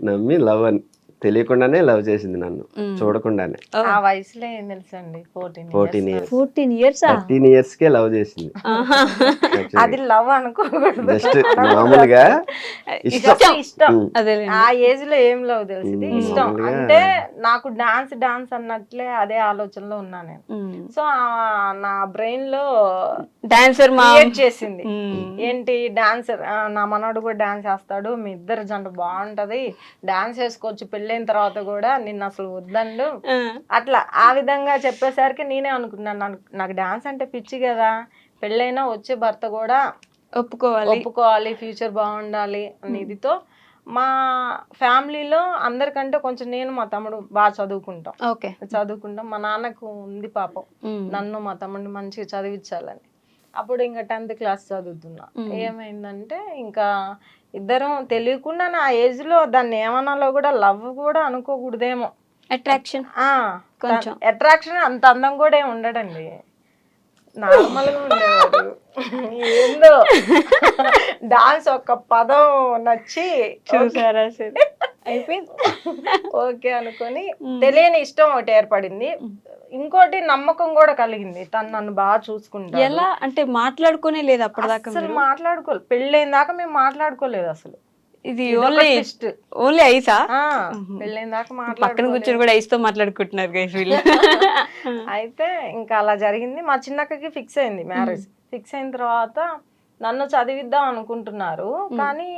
నమ్మి లవ్ అని తెలియకుండానే లవ్ చేసింది నన్ను, చూడకుండానే. ఆ వయసులో ఏం తెలుసండి, 14 ఇయర్స్ 13 years కే లవ్ చేసింది. అది లవ్ అనుకోకూడదు, జస్ట్ మామూలుగా ఇష్టం. అదే ఆ ఏజ్ లో ఏం లవ్ తెలిసింది, ఇష్టం. అంటే నాకు డాన్స్ అన్నట్లే అదే ఆలోచనలో ఉన్నా నేను. సో నా బ్రెయిన్ లో డాన్సర్ చేసింది ఏంటి, డాన్సర్ నా మనోడు కూడా డాన్స్ చేస్తాడు, మీ ఇద్దరు జంట బాగుంటది, డాన్స్ వేసుకోవచ్చు పెళ్ళైన తర్వాత కూడా, నిన్ను అసలు వద్దండు అట్లా ఆ విధంగా చెప్పేసరికి నేనే అనుకున్నాను, నాకు డాన్స్ అంటే పిచ్చి కదా, పెళ్ళైనా వచ్చే భర్త కూడా ఒప్పుకోవాలి, ఫ్యూచర్ బాగుండాలి అనే ఇదితో మా ఫ్యామిలీలో అందరికంటే కొంచెం నేను మా తమ్ముడు బాగా చదువుకుంటాం. మా నాన్నకు ఉంది పాపం, నన్ను మా తమ్ముడిని మంచిగా చదివించాలని. అప్పుడు ఇంకా 10th క్లాస్ చదువుతున్నా. ఏమైందంటే ఇంకా ఇద్దరం తెలియకుండా నా ఏజ్ లో దాన్ని ఏమన్నాలో కూడా లవ్ కూడా అనుకోకూడదేమో, అట్రాక్షన్. అట్రాక్షన్ అంత అందం కూడా ఏమి ఉండడండి, నార్మల్ గా ఉండేవాడు. ఏందో డాన్స్ ఒక పదం నచ్చి చూసారా అయిపోయింది, ఓకే అనుకొని తెలియని ఇష్టం ఒకటి ఏర్పడింది. ఇంకోటి నమ్మకం కూడా కలిగింది, తను నన్ను బాగా చూసుకుంటా. ఎలా అంటే మాట్లాడుకునే లేదు అప్పటిదాకా? అసలు మాట్లాడుకోలేదు, పెళ్ళైన దాకా మేము మాట్లాడుకోలేదు అసలు. ఇది ఇదొక ఓన్లీ twist. ఓన్లీ ఐసా పెళ్ళైన దాకా పక్కన కూర్చొని కూడా ఐస్ తో మాట్లాడుకుంటున్నారు గైస్ వీళ్ళు. అయితే ఇంకా అలా జరిగింది. మా చిన్నక్కకి ఫిక్స్ అయింది మ్యారేజ్. ఫిక్స్ అయిన తర్వాత నన్ను చదివిద్దాం అనుకుంటున్నారు, కానీ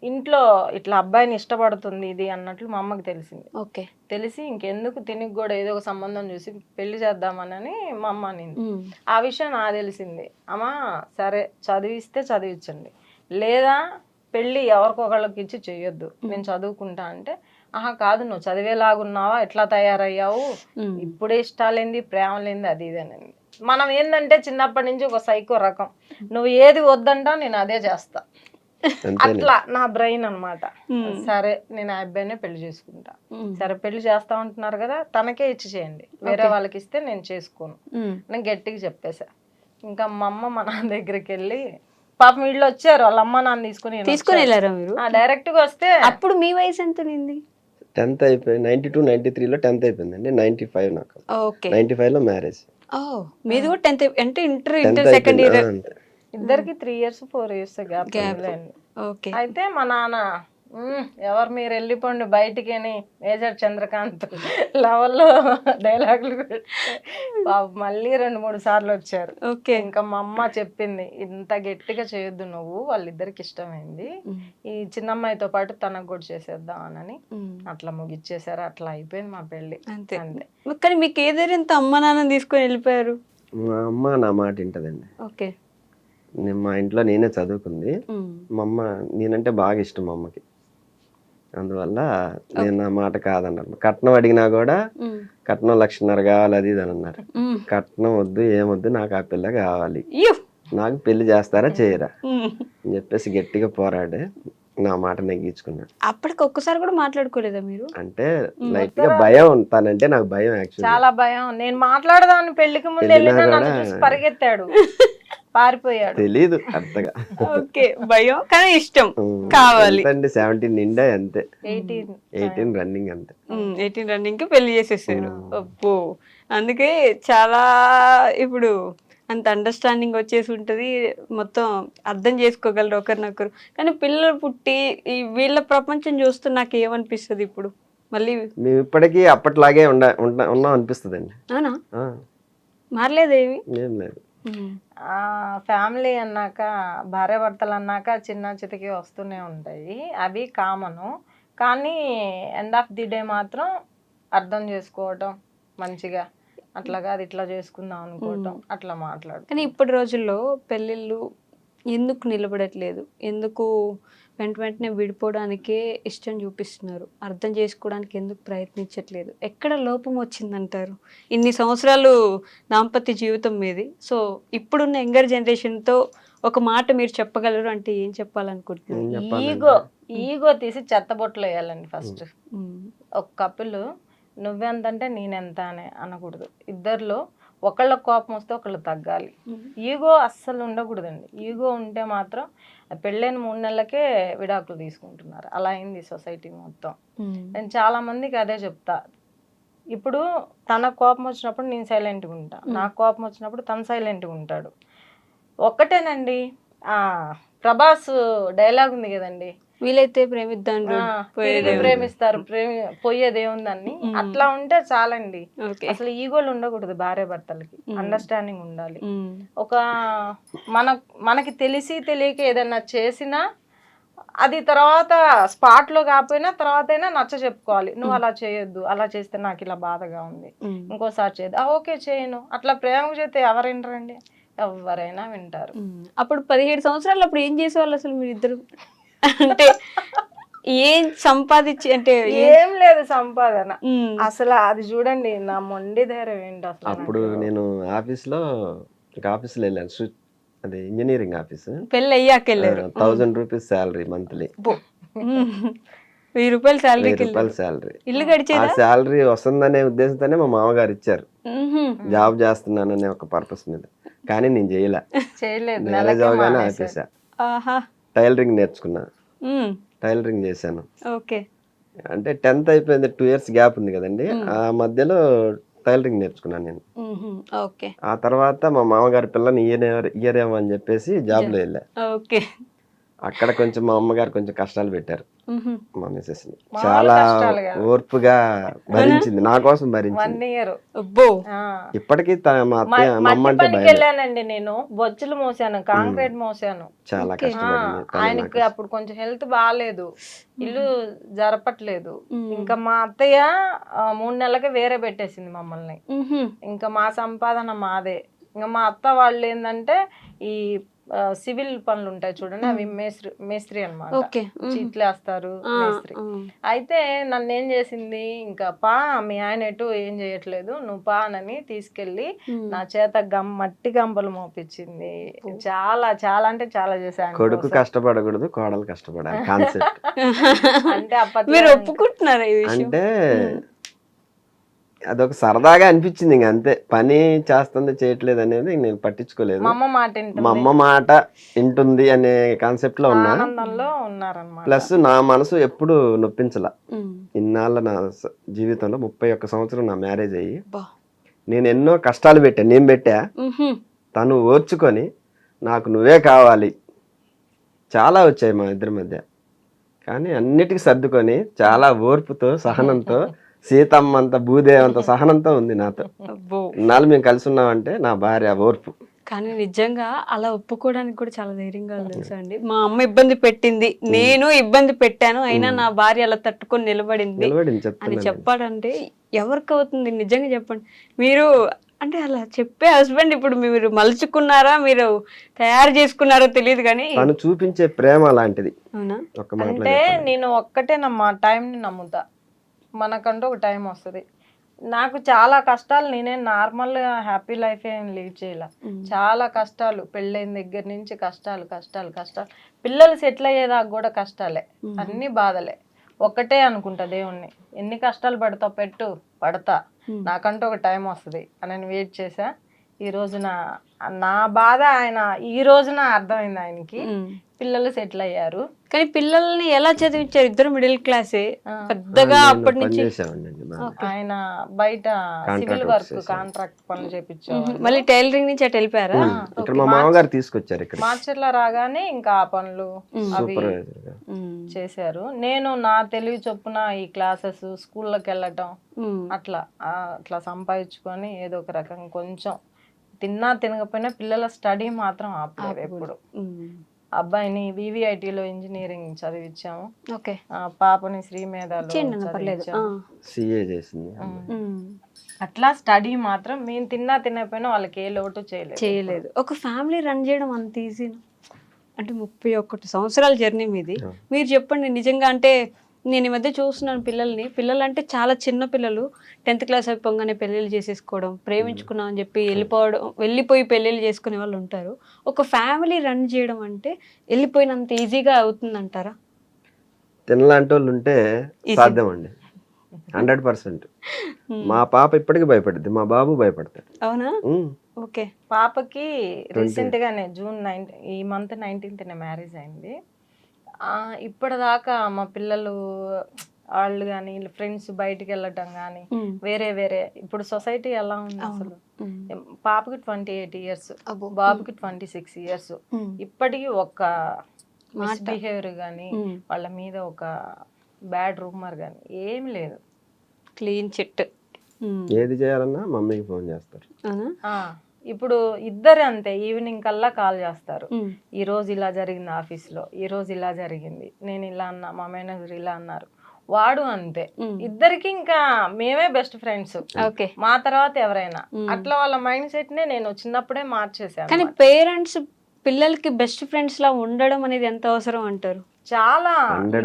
ఇంట్లో ఇట్లా అబ్బాయిని ఇష్టపడుతుంది ఇది అన్నట్లు మా అమ్మకి తెలిసింది. ఓకే. తెలిసి ఇంకెందుకు తినికి కూడా ఏదో ఒక సంబంధం చూసి పెళ్లి చేద్దామనని మా అమ్మ అనింది. ఆ విషయం నాకు తెలిసింది. అమ్మ సరే చదివిస్తే చదివించండి, లేదా పెళ్ళి ఎవరికొకళ్ళకి ఇచ్చి చెయ్యొద్దు, నేను చదువుకుంటా అంటే, ఆహా కాదు నువ్వు చదివేలాగున్నావా, ఎట్లా తయారయ్యావు, ఇప్పుడే ఇష్టాలేంది ప్రేమలేంది అది ఇది అని. మనం ఏంటంటే చిన్నప్పటి నుంచి ఒక సైకో రకం, నువ్వు ఏది వద్దంటా నేను అదే చేస్తా, అట్లా నా బ్రెయిన్ అన్నమాట. సరే నేను ఆ అబ్బాయినే పెళ్లి చేసుకుంటా. సరే పెళ్లి చేస్తా ఉంటున్నారు కదా, తనకే ఇచ్చి చేయండి, వేరే వాళ్ళకి ఇస్తే నేను చేసుకోను నేను గట్టిగా చెప్పేసా. ఇంకా మా అమ్మ మా నాన్న దగ్గరికి వెళ్ళి, పాపం వీళ్ళు వచ్చారు, వాళ్ళ అమ్మ నాన్న తీసుకుని వెళ్ళారా మీరు? డైరెక్ట్ గా వస్తే అప్పుడు మీ వయసు ఎంత ఉంది? 10th అయిపోయి 92, 93లో 10th అయిపోయిందండి. 95 నాకు. ఓకే. 95లో మ్యారేజ్. మీది కూడా 10th అంటే ఇంటర్ సెకండ్ ఇయర్. ఇద్దరికి 3 years 4 years గ్యాప్. ఓకే. అయితే మా నాన్న ఎవరు మీరు వెళ్ళిపోండి బయటికి అని మేజర్ చంద్రకాంత్ లెవెల్లో డైలాగులు మళ్ళీ 2-3 సార్లు వచ్చారు. ఓకే. ఇంకా మా అమ్మ చెప్పింది, ఇంత గట్టిగా చేయొద్దు నువ్వు, వాళ్ళిద్దరికి ఇష్టమైంది, ఈ చిన్నమ్మాయితో పాటు తనకు కూడా చేసేద్దాం అని అట్లా ముగిచ్చేసారు. అట్లా అయిపోయింది మా పెళ్లి. అంతే. కానీ మీకు ఏదైనా అమ్మ నాన్న తీసుకొని వెళ్ళిపోయారు? మా అమ్మ నా మాట వింటదండి. ఓకే. మా ఇంట్లో నేనే చదువుకుంది. మా అమ్మ నేనంటే బాగా ఇష్టం మా అమ్మకి, అందువల్ల నేను నా మాట కాదన్నారు. కట్నం అడిగినా కూడా కట్నం 1,50,000 కావాలి అది ఇది అని అన్నారు. కట్నం వద్దు ఏమొద్దు, నాకు ఆ పిల్ల కావాలి, నాకు పెళ్లి చేస్తారా చేయరా అని చెప్పేసి గట్టిగా పోరాడే నా మాట నెగ్గించుకున్నాను. అప్పటికి ఒక్కసారి కూడా మాట్లాడుకోలేదా మీరు? అంటే లైట్ గా భయం, తనంటే నాకు భయం యాక్చువల్లీ, చాలా భయం. నేను మాట్లాడదాన్ని పెళ్లికి ముందు వెళ్ళినా నన్ను చూసి పరిగెత్తాడు, పారిపోయాడు. తెలీదు అంతగా. ఓకే. భయం కానీ ఇష్టం కావాలి. 17 నిండా అంతే, 18 రన్నింగ్ అంతే. 18 రన్నింగ్ కి పెళ్లి చేసేసారు. అబ్బో. అందుకే చాలా ఇప్పుడు అంత అండర్స్టాండింగ్ వచ్చేసి ఉంటుంది, మొత్తం అర్థం చేసుకోగలరు ఒకరినొకరు. కానీ పిల్లలు పుట్టి ఈ వీళ్ళ ప్రపంచం చూస్తూ నాకు ఏమనిపిస్తుంది ఇప్పుడు, మళ్ళీ మేము ఇప్పటికీ అప్పట్లాగే ఉన్నాం అనిపిస్తుంది అండి. అవునా? మారలేదేమి? ఏం లేదు. ఫ్యామిలీ అన్నాక, భార్యాభర్తలు అన్నాక చిన్న చితికి వస్తూనే ఉంటాయి, అవి కామను. కానీ ఎండ్ ఆఫ్ ది డే మాత్రం అర్థం చేసుకోవటం మంచిగా, అట్లాగా అది ఇట్లా చేసుకుందాం అనుకోవటం, అట్లా మాట్లాడు. కానీ ఇప్పటి రోజుల్లో పెళ్ళిళ్ళు ఎందుకు నిలబడట్లేదు, ఎందుకు వెంటనే విడిపోవడానికే ఇష్టం చూపిస్తున్నారు, అర్థం చేసుకోవడానికి ఎందుకు ప్రయత్నించట్లేదు? ఎక్కడ లోపం వచ్చిందంటారు? ఇన్ని సంవత్సరాలు దాంపత్య జీవితం మీది, సో ఇప్పుడున్న యంగర్ జనరేషన్తో ఒక మాట మీరు చెప్పగలరు అంటే ఏం చెప్పాలనుకుంటున్నారు? ఈగో తీసి చెత్తబొట్లు వేయాలండి ఫస్ట్. ఒక కపుల్ నువ్వెంతంటే నేనెంత అని అనకూడదు. ఇద్దరిలో ఒకళ్ళ కోపం వస్తే ఒకళ్ళు తగ్గాలి. ఈగో అస్సలు ఉండకూడదండి. ఈగో ఉంటే మాత్రం పెళ్ళైన 3 నెలలకే విడాకులు తీసుకుంటున్నారు. అలా అయింది సొసైటీ మొత్తం. నేను చాలా మందికి అదే చెప్తా, ఇప్పుడు తన కోపం వచ్చినప్పుడు నేను సైలెంట్గా ఉంటా, నాకు కోపం వచ్చినప్పుడు తను సైలెంట్గా ఉంటాడు. ఒక్కటేనండి, ప్రభాస్ డైలాగ్ ఉంది కదండి, వీలైతే ప్రేమిద్దాం ప్రేమిస్తారు పోయేదేముందని. అట్లా ఉంటే చాలండి. అసలు ఈగోలు ఉండకూడదు భార్య భర్తలకి, అండర్స్టాండింగ్ ఉండాలి. ఒక మనకి తెలిసి తెలియక ఏదైనా చేసినా అది తర్వాత స్పాట్ లో కాకపోయినా తర్వాత అయినా నచ్చ చెప్పుకోవాలి, నువ్వు అలా చేయొద్దు, అలా చేస్తే నాకు ఇలా బాధగా ఉంది, ఇంకోసారి చేయద్దు, ఓకే చేయను. అట్లా ప్రేమకు చేస్తే ఎవరు వింటారండి? ఎవరైనా వింటారు. అప్పుడు 17 సంవత్సరాలు అప్పుడు ఏం చేసేవాళ్ళు అసలు మీరు ఇద్దరు? అంటే ఏం సంపాదించి, అంటే ఏం లేదు సంపాదన అసలు. అది చూడండి నా మొండి ధైర్యం ఏంటి అసలు. అప్పుడు నేను ఆఫీస్లో వెళ్ళాను, అది ఇంజనీరింగ్ ఆఫీస్. పెళ్ళి అయ్యాక వెళ్ళారు. 1000 రూపీస్ శాలరీ మంత్లీ, 1000 రూపాయలు శాలరీ. ఇల్లు గడిచేదా? ఆ శాలరీ వస్తుందనే ఉద్దేశంతోనే మా మామగారు ఇచ్చారు, జాబ్ చేస్తున్నాననే ఒక పర్పస్ మీద. కానీ నేను చేయలేదు, మ్యారేజ్ అవగానే ఆపేసా. టైలరింగ్ నేర్చుకున్నా, టైలరింగ్ చేశాను. ఓకే. అంటే 10th అయిపోయింది, 2 years గ్యాప్ ఉంది కదండి, ఆ మధ్యలో టైలరింగ్ నేర్చుకున్నాను నేను. ఓకే. ఆ తర్వాత మా మామగారి పిల్లని ఇయరేమో అని చెప్పేసి జాబ్లో వెళ్ళా. ఓకే. అక్కడ కొంచెం మా అమ్మగారు కొంచెం కష్టాలు పెట్టారు మా మిసెస్ ని. మామూలు చాలా కష్టాలు కాదు. ఓర్పుగా భరించింది, నా కోసం 1 భరించింది. year. అబ్బో ఇప్పటికీ మా అత్తయ్య మా అమ్మ మట్టి అంటే పనికి భయం. వెళ్ళానండి నేను, బొచ్చులు మోసాను, కాంక్రీట్ మోసాను. చాలా Okay. కష్టపడింది తను ఆయనకి నాకు. అప్పుడు కొంచెం హెల్త్ బాగాలేదు, ఇల్లు జరపట్లేదు. ఇంకా మా అత్తయ్య 3 నెలలకి వేరే పెట్టేసింది మమ్మల్ని. ఇంకా మా సంపాదన మాదే. ఇంకా మా అత్త వాళ్ళు ఏంటంటే ఈ సివిల్ పనులు ఉంటాయి చూడండి, అవి మేస్త్రి అన్నమాట. ఓకే చీట్లేస్తారు మేస్త్రి. అయితే నన్ను ఏం చేసింది, ఇంకా పా మీ ఆయన ఎటు ఏం చేయట్లేదు, నువ్వు పా అని తీసుకెళ్లి నా చేత మట్టి గంపలు మోపించింది. చాలా చాలా అంటే చాలా చేశాను. కొడుకు కష్టపడకూడదు, కోడలు కష్టపడాలి కాన్సెప్ట్. అంటే అప్పట్లో మీరు ఒప్పుకుంటున్నారా ఈ విషయం? అంటే అదొక సరదాగా అనిపించింది, ఇంక అంతే. పని చేస్తుంది చేయట్లేదు అనేది నేను పట్టించుకోలేదు. మా అమ్మ మాట మా వింటుంది, అమ్మ మాట వింటుంది అనే కాన్సెప్ట్ లో ఉన్నా. ఆనందంలో ఉన్నారనమాట. ప్లస్ నా మనసు ఎప్పుడు నొప్పించల. ఇన్నాళ్ళ నా జీవితంలో 31 సంవత్సరం నా మ్యారేజ్ అయ్యి నేను ఎన్నో కష్టాలు పెట్టాను, నేను పెట్టా. తను ఓర్చుకొని నాకు నువ్వే కావాలి, చాలా వచ్చాయి మా ఇద్దరి మధ్య. కానీ అన్నిటికీ సర్దుకొని చాలా ఓర్పుతో సహనంతో సీతమ్మంత భూదేవంత సహనంతో ఉంది నాతో. అబ్బో ఇన్నాళ్ళు మేము కలిసి ఉన్నామంటే నా భార్య ఓర్పు. కానీ నిజంగా అలా ఒప్పుకోవడానికి కూడా చాలా ధైర్యంగా తెలుసా అండి. మా అమ్మ ఇబ్బంది పెట్టింది, నేను ఇబ్బంది పెట్టాను, అయినా నా భార్య అలా తట్టుకొని నిలబడింది నిలబడింది అని చెప్తున్నాను. చెప్పాలంటే ఎవరికి అవుతుంది నిజంగా చెప్పండి. మీరు అంటే అలా చెప్పే హస్బెండ్ ఇప్పుడు మీరు మలుచుకున్నారా, మీరు తయారు చేసుకున్నారో తెలియదు కానీ తను చూపించే ప్రేమ అలాంటిది. అవునా? ఒక మాటలో అంటే చెప్పాలి. నేను ఒక్కటేనమ్మా టైంని నమ్ముతా. మనకంటూ ఒక టైం వస్తుంది. నాకు చాలా కష్టాలు, నేనే నార్మల్గా హ్యాపీ లైఫ్ ఏం లీడ్ చేయలే. చాలా కష్టాలు, పెళ్ళైన దగ్గర నుంచి కష్టాలు కష్టాలు కష్టాలు, పిల్లలు సెటిల్ అయ్యేదాకా కూడా కష్టాలే, అన్ని బాధలే. ఒక్కటే అనుకుంటా దేవుణ్ణి, ఎన్ని కష్టాలు పడతావు పెట్టు, పడతా, నాకంటూ ఒక టైం వస్తుంది అని నేను వెయిట్ చేశా. ఈ రోజున నా బాధ ఆయన ఈ రోజున అర్థమైంది ఆయనకి. పిల్లలు సెటిల్ అయ్యారు. కానీ పిల్లల్ని ఎలా చదివించారు? ఇద్దరు మిడిల్ క్లాసే పెద్దగా నేను అప్పటి నుంచి. పనిచేసేవాడిని బాగా. ఆయన బయట సివిల్ వర్క్ కాంట్రాక్ట్ పనులు చేపించారు. మళ్ళీ టైలరింగ్ నుంచి అటు వెళ్ళిపోయారా? ఇక్కడ మా మామగారు తీసుకొచ్చారు ఇక్కడ మార్చర్ల రాగానే ఇంకా ఆ పనులు అవి సూపర్వైజర్ గా. చేశారు. నేను నా తెలివి చొప్పున ఈ క్లాసెస్ స్కూల్లోకి వెళ్ళటం అట్లా అట్లా సంపాదించుకొని ఏదో ఒక రకంగా కొంచెం తిన్నా తినకపోయినా పిల్లల స్టడీ మాత్రం ఆపలేదు ఎప్పుడు. అబ్బాయిని వివిఐటిలో ఇంజనీరింగ్ చదివించాము. ఓకే. పాపని శ్రీమేధలో చదివించాము. సిఏ చేసింది. అట్లా స్టడీ మాత్రం మేము తిన్నా తినకపోయినా వాళ్ళకి ఏ లోటు చేయలేదు. ఒక ఫ్యామిలీ రన్ చేయడం అంత ఈజీ అంటే 31 సంవత్సరాల జర్నీ మీది. మీరు చెప్పండి నిజంగా. అంటే నేను ఈ మధ్య చూస్తున్నాను పిల్లలు అంటే చాలా చిన్న పిల్లలు 10th క్లాస్ అయిపోగానే పెళ్ళిళ్ళు చేసేసుకోవడం, ప్రేమించుకున్నాం అని చెప్పి వెళ్ళిపోయి పెళ్ళిళ్ళు చేసుకునే వాళ్ళు ఉంటారు. ఒక ఫ్యామిలీ రన్ చేయడం అంటే వెళ్ళిపోయినంత ఈజీగా అవుతుందంటారా? తినలాంటి వాళ్ళు ఉంటే సాధ్యం అండి, 100%. మా పాప ఇప్పటికీ భయపడుద్ది, మా బాబు భయపడతాడు. అవునా? ఓకే. పాపకి రీసెంట్ గానే జూన్ 19th మ్యారేజ్ అయింది. ఇప్పటిదాకా మా పిల్లలు వాళ్ళు కానీ ఫ్రెండ్స్ బయటికి వెళ్ళటం కానీ వేరే వేరే, ఇప్పుడు సొసైటీ ఎలా ఉంది అసలు. పాపకి 28 years, బాబుకి 26 years. ఇప్పటికీ ఒక మిస్బిహేవియర్ కానీ వాళ్ళ మీద ఒక బ్యాడ్ రూమర్ కానీ ఏం లేదు. Clean chit. ఏది చేయాలన్నా మమ్మీకి ఫోన్ చేస్తారు. ఇప్పుడు ఇద్దరు అంతే, ఈవినింగ్ కల్లా కాల్ చేస్తారు. ఈ రోజు ఇలా జరిగింది ఆఫీస్లో, ఈ రోజు ఇలా జరిగింది, నేను ఇలా అన్నా, మా మేనేజర్ ఇలా అన్నారు, వాడు అంతే. ఇద్దరికి ఇంకా మేమే బెస్ట్ ఫ్రెండ్స్, మా తర్వాత ఎవరైనా. అట్లా వాళ్ళ మైండ్ సెట్ నే నేను చిన్నప్పుడే మార్చేసాను. కానీ పేరెంట్స్ పిల్లలకి బెస్ట్ ఫ్రెండ్స్ లా ఉండడం అనేది ఎంత అవసరం అంటారు? చాలా,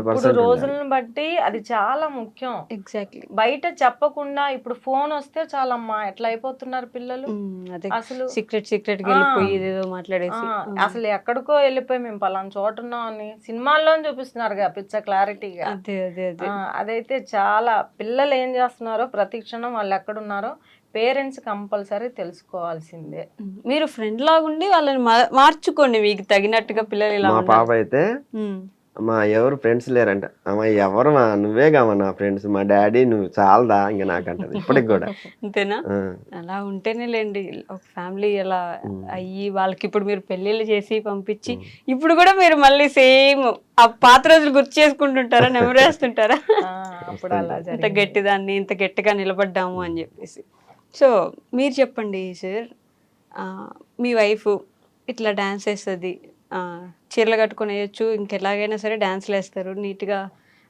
ఇప్పుడు రోజులను బట్టి అది చాలా ముఖ్యం. ఎగ్జాక్ట్లీ. బయట చెప్పకుండా ఇప్పుడు ఫోన్ వస్తే చాలమ్మా ఎట్లా అయిపోతున్నారు పిల్లలు. అసలు సీక్రెట్ వెళ్ళిపోయి ఏదో మాట్లాడేసి అసలు ఎక్కడికో వెళ్ళిపోయి మేము పలానా చోట ఉన్నాం అని సినిమాల్లో చూపిస్తున్నారు కదా పిచ్చ క్లారిటీగా. అదైతే చాలా, పిల్లలు ఏం చేస్తున్నారో ప్రతి క్షణం వాళ్ళు ఎక్కడున్నారో పేరెంట్స్ కంపల్సరీ తెలుసుకోవాల్సిందే. మీరు ఫ్రెండ్ లాగుండి వాళ్ళని మార్చుకోండి మీకు తగినట్టుగా. పిల్లలు ఇలా మా పాప అయితే అమ్మా ఎవరు ఫ్రెండ్స్ లేరంట. అమ్మా ఎవరు నువ్వేగా నా ఫ్రెండ్స్, మా డాడీ, నువ్వు చాలదా ఇంకా నాకంటది ఇప్పటికి కూడా. అంతేనా? ఆ, అలా ఉంటేనే లేండి ఒక ఫ్యామిలీ ఎలా అయ్యి వాళ్ళకి ఇప్పుడు మీరు పెళ్ళిళ్ళు చేసి పంపించి ఇప్పుడు కూడా మీరు మళ్ళీ సేమ్ ఆ పాత రోజులు గుర్తు చేసుకుంటుంటారా, నెమరేస్తుంటారా? అప్పుడు అలా ఇంత జరిగింది. గట్టిదాన్ని ఇంత గట్టిగా నిలబడ్డాము అని చెప్పేసి. సో మీరు చెప్పండి సార్, మీ వైఫ్ ఇట్లా డ్యాన్స్ వేస్తుంది, చీరలు కట్టుకొని వేయచ్చు, ఇంకెలాగైనా సరే డ్యాన్స్లు వేస్తారు, నీట్గా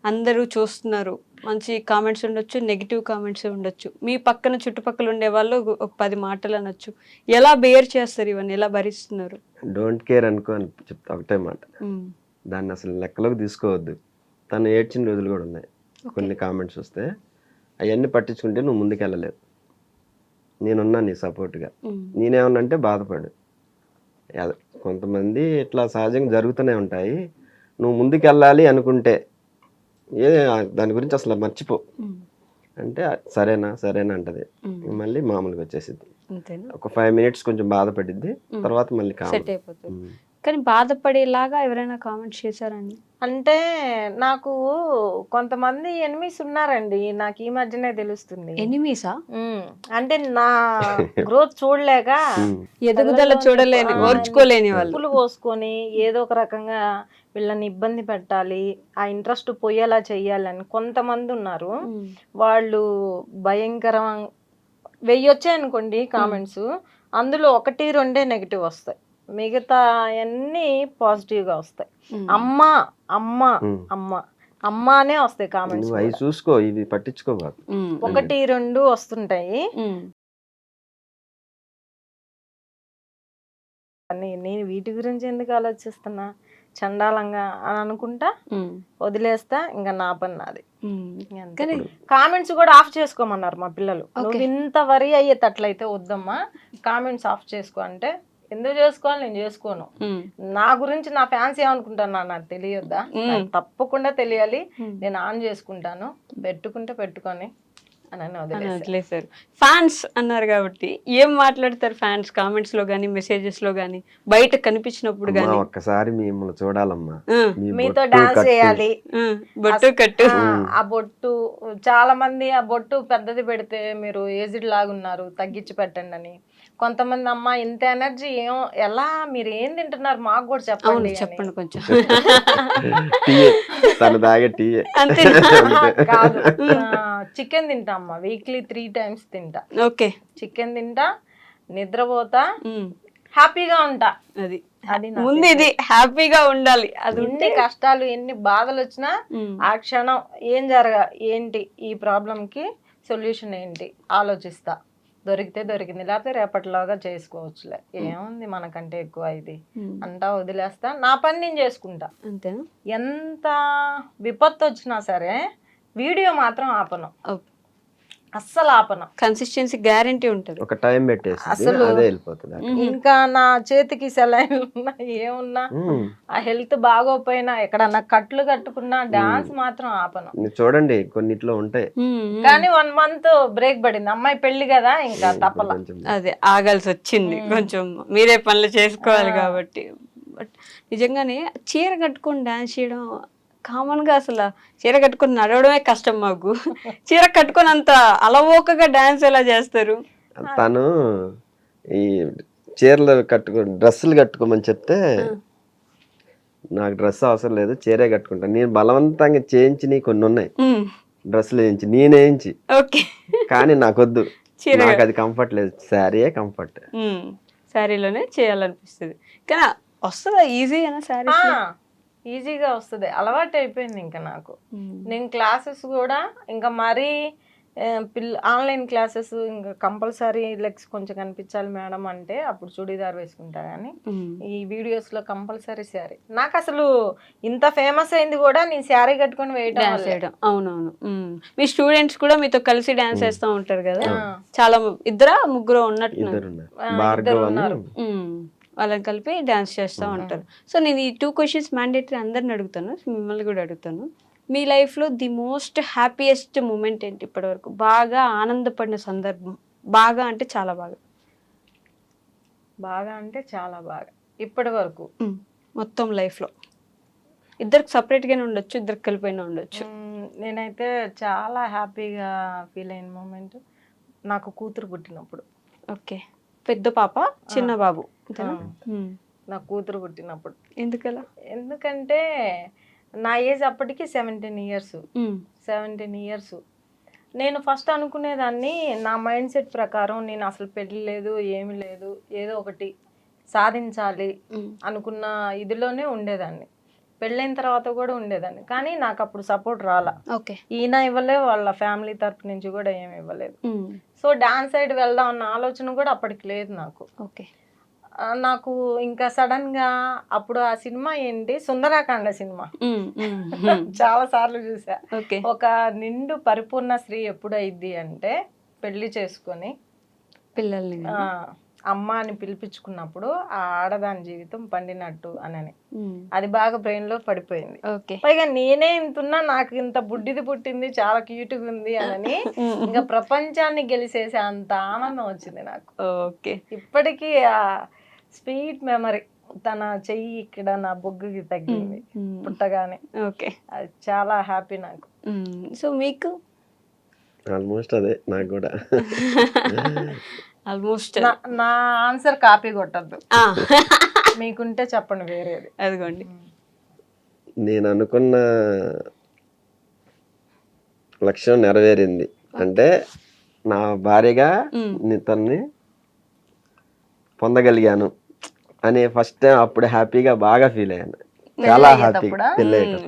అందరూ చూస్తున్నారు, మంచి కామెంట్స్ ఉండొచ్చు, నెగిటివ్ కామెంట్స్ ఉండొచ్చు, మీ పక్కన చుట్టుపక్కల ఉండే వాళ్ళు ఒక 10 మాటలు అనొచ్చు, ఎలా బేర్ చేస్తారు ఇవన్నీ, ఎలా భరిస్తున్నారు? డోంట్ కేర్ అనుకో అని చెప్తా ఒకటే మాట. దాన్ని అసలు లెక్కలోకి తీసుకోవద్దు. తను ఏడ్చిన రోజులు కూడా ఉన్నాయి. కొన్ని కామెంట్స్ వస్తే అవన్నీ పట్టించుకుంటే నువ్వు ముందుకెళ్ళలేవు. నేనున్నా నీ సపోర్ట్గా. నేనేమన్నంటే బాధపడు. కొంతమంది ఇట్లా సహజంగా జరుగుతూనే ఉంటాయి. నువ్వు ముందుకెళ్ళాలి అనుకుంటే దాని గురించి అసలు మర్చిపో అంటే సరేనా సరేనా అంటది. మళ్ళీ మామూలుగా వచ్చేసిద్ది. ఒక 5 మినిట్స్ కొంచెం బాధపడిద్ది, తర్వాత మళ్ళీ సెట్ అయిపోతుంది. కానీ బాధపడేలాగా ఎవరైనా కామెంట్స్ చేశారండి? అంటే నాకు కొంతమంది ఎనిమిస్ ఉన్నారండి, నాకు ఈ మధ్యనే తెలుస్తుంది. ఎనిమీసా? అంటే నా గ్రోత్ చూడలేక ఎదుగుదల చూడలేని, ఓర్చుకోలేని వాళ్ళు ఉప్పులు పోసుకొని ఏదో ఒక రకంగా వీళ్ళని ఇబ్బంది పెట్టాలి, ఆ ఇంట్రెస్ట్ పోయేలా చెయ్యాలని కొంతమంది ఉన్నారు. వాళ్ళు భయంకరం 1000 వచ్చాయనుకోండి కామెంట్స్, అందులో 1-2 నెగిటివ్ వస్తాయి, మిగతా అన్నీ పాజిటివ్గా వస్తాయి. అమ్మ అమ్మ అమ్మ అమ్మ అనే వస్తాయి కామెంట్స్. అవి చూసుకో, ఇవి పట్టించుకోబాకు. 1-2 వస్తుంటాయి. నేను వీటి గురించి ఎందుకు ఆలోచిస్తున్నా, చండాలంగా అని అనుకుంటా వదిలేస్తా, ఇంకా నా పని నాది. కానీ కామెంట్స్ కూడా ఆఫ్ చేసుకోమన్నారు మా పిల్లలు. నువ్వు ఇంత వరి అయ్యేటట్లయితే వద్దమ్మా, కామెంట్స్ ఆఫ్ చేసుకో అంటే, ఎందుకు చేసుకోవాలి, నేను చేసుకోను. నా గురించి నా ఫ్యాన్స్ ఏమనుకుంటాను నాకు తెలియొద్దా? తప్పకుండా తెలియాలి. నేను ఆన్ చేసుకుంటాను, పెట్టుకుంటే పెట్టుకొని అని వదిలేసారు. ఫ్యాన్స్ అన్నారు కాబట్టి ఏం మాట్లాడతారు ఫ్యాన్స్ కామెంట్స్ లో గానీ, మెసేజెస్ లో గానీ, బయట కనిపించినప్పుడు గానీ? ఒక్కసారి మిమ్మల్ని చూడాలమ్మా, మీతో డాన్స్ చేయాలి, బొట్టు కట్టు. ఆ బొట్టు చాలా మంది ఆ బొట్టు పెద్దది పెడితే మీరు ఏజ్డ్ లాగా ఉన్నారు, తగ్గించి పెట్టండి అని. కొంతమంది అమ్మ ఇంత ఎనర్జీ ఎలా, మీరు ఏం తింటున్నారు మాకు కూడా చెప్పండి చెప్పండి కొంచెం. తను తాగే టీ కాదు, చికెన్ తింటా అమ్మ, వీక్లీ 3 times తింటా. ఓకే, చికెన్ తింటా, నిద్రపోతా, హ్యాపీగా ఉంటా. అది ముందు ఇది హ్యాపీగా ఉండాలి. అది ఎన్ని కష్టాలు ఎన్ని బాధలు వచ్చినా ఆ క్షణం ఏంటి ఈ ప్రాబ్లం కి సొల్యూషన్ ఏంటి ఆలోచిస్తా, దొరికితే దొరికింది, లేకపోతే రేపటిలాగా చేసుకోవచ్చులే, ఏముంది మనకంటే ఎక్కువ ఇది అంటా వదిలేస్తా, నా పని నేను చేసుకుంటా. అంతేనా? ఎంత విపత్తు వచ్చినా సరే వీడియో మాత్రం ఆపను, అస్సలు ఆపను. కన్సిస్టెన్సీ గ్యారంటీ ఉంటుంది. ఒక టైం పెట్టేసి అసలు అదే వెళ్ళిపోతుంది. ఇంకా నా చేతికి సెలైన్లు ఉన్నా ఏమున్నా, ఆ హెల్త్ బాగోపోయినా, ఎక్కడన్నా కట్లు కట్టుకున్నా డాన్స్ మాత్రం ఆపను. చూడండి కొన్నిట్లో ఉంటాయి. కానీ 1 month బ్రేక్ పడింది, అమ్మాయి పెళ్లి కదా ఇంకా తప్పల. అదే ఆగాల్సి వచ్చింది, కొంచెం మీరే పనులు చేసుకోవాలి కాబట్టి. బట్ నిజంగానే చీర కట్టుకొని డాన్స్ చేయడం కామన్గా, అసలు చీర కట్టుకొని నడవడమే కష్టం మాకు. చీర కట్టుకొని అంత అలవోకగా డాన్స్ ఎలా చేస్తారు? తను ఈ చీరలు డ్రెస్సులు కట్టుకోమని చెప్తే, నాకు డ్రెస్ అవసరం లేదు, చీరే కట్టుకుంటాను. నేను బలవంతంగా చేయించి కొన్ని ఉన్నాయి డ్రెస్సులు వేయించి, నేనేయించి, కానీ నాకొద్దు, నాకు అది కంఫర్ట్ లేదు, శారీయే కంఫర్ట్. శారీలోనే చేయాలనిపిస్తుంది. కానీ వస్తుందా ఈజీ అయినా శారీ? ఈజీగా వస్తుంది, అలవాటు అయిపోయింది ఇంకా నాకు. నేను క్లాసెస్ కూడా ఇంకా మరీ ఆన్లైన్ క్లాసెస్ ఇంకా కంపల్సరీ లెగ్స్ కొంచెం కనిపించాలి మేడం అంటే అప్పుడు చుడీదార్ వేసుకుంటా, కానీ ఈ వీడియోస్ లో కంపల్సరీ శారీ. నాకు అసలు ఇంత ఫేమస్ అయింది కూడా నేను శారీ కట్టుకొని వేయడం. అవునవును, మీ స్టూడెంట్స్ కూడా మీతో కలిసి డాన్స్ వేస్తూ ఉంటారు కదా, చాలా 2-3 ఉన్నట్టు ఉన్నారు, వాళ్ళని కలిపి డాన్స్ చేస్తూ ఉంటారు. సో నేను ఈ 2 questions మ్యాండేటరీ అందరిని అడుగుతాను, మిమ్మల్ని కూడా అడుగుతాను. మీ లైఫ్లో ది మోస్ట్ హ్యాపీయెస్ట్ మూమెంట్ ఏంటి ఇప్పటి వరకు? బాగా ఆనందపడిన సందర్భం, బాగా అంటే చాలా బాగా, బాగా అంటే చాలా బాగా ఇప్పటి వరకు మొత్తం లైఫ్లో ఇద్దరికి separate గానే ఉండొచ్చు, ఇద్దరికి కలిపైనా ఉండొచ్చు. నేనైతే చాలా హ్యాపీగా ఫీల్ అయిన మూమెంట్ నాకు కూతురు పుట్టినప్పుడు. ఓకే. పెద్ద పాప, చిన్న బాబు అంతేనా? నాకు కూతురు పుట్టినప్పుడు. ఎందుకలా? ఎందుకంటే నా ఏజ్ అప్పటికి 17 ఇయర్స్. 17 ఇయర్స్. నేను ఫస్ట్ అనుకునేదాన్ని నా మైండ్ సెట్ ప్రకారం నేను అసలు పెళ్ళి లేదు, ఏమి లేదు, ఏదో ఒకటి సాధించాలి అనుకున్న ఇదిలోనే ఉండేదాన్ని. పెళ్ళైన తర్వాత కూడా ఉండేదాన్ని, కానీ నాకు అప్పుడు సపోర్ట్ రాలా. ఓకే. ఈయన ఇవ్వలే, వాళ్ళ ఫ్యామిలీ తరపు నుంచి కూడా ఏమి ఇవ్వలేదు. సో డాన్స్ సైడ్ వెళ్దాం అన్న ఆలోచన కూడా అప్పటికి లేదు నాకు. ఓకే. నాకు ఇంకా సడన్ గా అప్పుడు ఆ సినిమా ఏంటి, సుందరాకాండ సినిమా చాలా సార్లు చూసా. ఓకే. ఒక నిండు పరిపూర్ణ స్త్రీ ఎప్పుడు అయింది అంటే పెళ్లి చేసుకొని పిల్లల్ని అమ్మ అని పిలిపించుకున్నప్పుడు ఆ ఆడదాని జీవితం పండినట్టు అని అది బాగా బ్రెయిన్ లో పడిపోయింది. ఓకే. పైగా నేనే ఇంతున్నా, నాకు ఇంత బుడ్డిది పుట్టింది, చాలా క్యూట్గా ఉంది అని ఇంకా ప్రపంచాన్ని గెలిచేసే అంత ఆనందం వచ్చింది నాకు. ఓకే. ఇప్పటికీ ఆ స్వీట్ మెమరీ, తన చెయ్యి ఇక్కడ నా బొగ్గుకి తగ్గింది పుట్టగానే. ఓకే. అది చాలా హ్యాపీ నాకు. సో మీకు ఆల్మోస్ట్ అదే నాకు కూడా. ఆల్మోస్ట్ నా ఆన్సర్ కాపీ కొట్టద్దు, మీకుంటే చెప్పండి వేరేది. అదిగోండి. నేను అనుకున్న లక్ష్యం నెరవేరింది అంటే నా భార్యగా తన్ని పొందగలిగాను అనే ఫస్ట్ టైం అప్పుడు హ్యాపీగా బాగా ఫీల్ అయ్యాను. చాలా హ్యాపీగా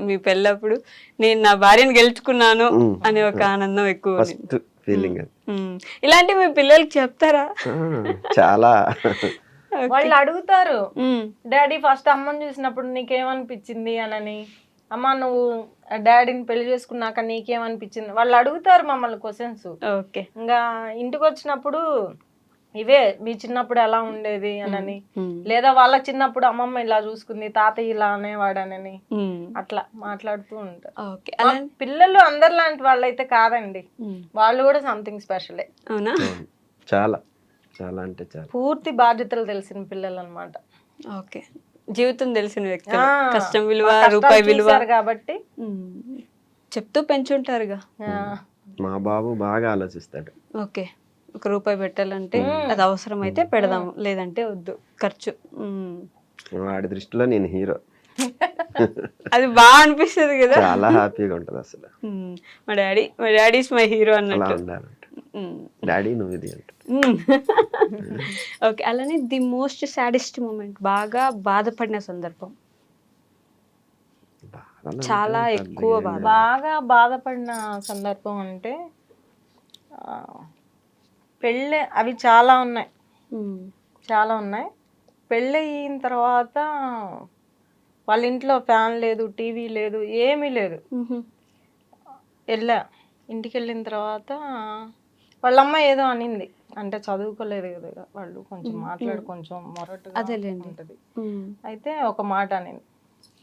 మీ పెళ్ళప్పుడు నేను నా భార్యను గెలుచుకున్నాను అనే ఒక ఆనందం ఎక్కువ. ఫస్ట్ ఫీలింగ్ అది. ఇలాంటి మీ పిల్లలకి చెప్తారా? చాలా. వాళ్ళు అడుగుతారు, డాడీ ఫస్ట్ అమ్మని చూసినప్పుడు నీకేమనిపించింది అని. అమ్మ నువ్వు డాడీని పెళ్లి చేసుకున్నాక నీకేమనిపించింది, వాళ్ళు అడుగుతారు మమ్మల్ని క్వశ్చన్స్. ఓకే. ఇంకా ఇంటికి వచ్చినప్పుడు ఇవే, మీ చిన్నప్పుడు ఎలా ఉండేది అని, లేదా వాళ్ళ చిన్నప్పుడు అమ్మమ్మ ఇలా చూసుకుంది, తాతయ్య ఇలా అనేవాడనని అట్లా మాట్లాడుతూ ఉంటారు. పిల్లలు అందరిలాంటి వాళ్ళు అయితే కాదండి, వాళ్ళు కూడా సంథింగ్ స్పెషలే. అవునా? చాలా చాలా అంటే చాలా. పూర్తి బాధ్యతలు తెలిసిన పిల్లలు అన్నమాట. ఓకే. జీవితం తెలిసిన వ్యక్తులు, కష్టం విలువ, రూపాయి విలువ కాబట్టి చెప్తూ పెంచుంటారుగా. మా బాబు బాగా ఆలోచిస్తాడు. ఓకే. ఒక రూపాయి పెట్టాలంటే అది అవసరం అయితే పెడదాము, లేదంటే వద్దు, ఖర్చు. వాడి దృష్టిలో నేను హీరో. అది బాగా అనిపిస్తుంది కదా, చాలా హ్యాపీగా ఉంటది అసలు. మా డాడీ ఇస్ మై హీరో అలా అన్నట్టు. ఉండాలంట. డాడీ నువ్వు ఇది అంట. ఓకే. అలానే ది మోస్ట్ సాడెస్ట్ మూమెంట్, బాగా బాధపడిన సందర్భం, చాలా ఎక్కువ బాధ. బాగా బాధపడిన సందర్భం అంటే పెళ్ళి, అవి చాలా ఉన్నాయి, చాలా ఉన్నాయి. పెళ్ళి అయిన తర్వాత వాళ్ళ ఇంట్లో ఫ్యాన్ లేదు, టీవీ లేదు, ఏమీ లేదు. ఇంటికి వెళ్ళిన తర్వాత వాళ్ళమ్మ ఏదో అనింది, అంటే చదువుకోలేదు కదా వాళ్ళు, కొంచెం మాట్లాడు కొంచెం మొరటుగా ఉంటుంది. అయితే ఒక మాట అనింది,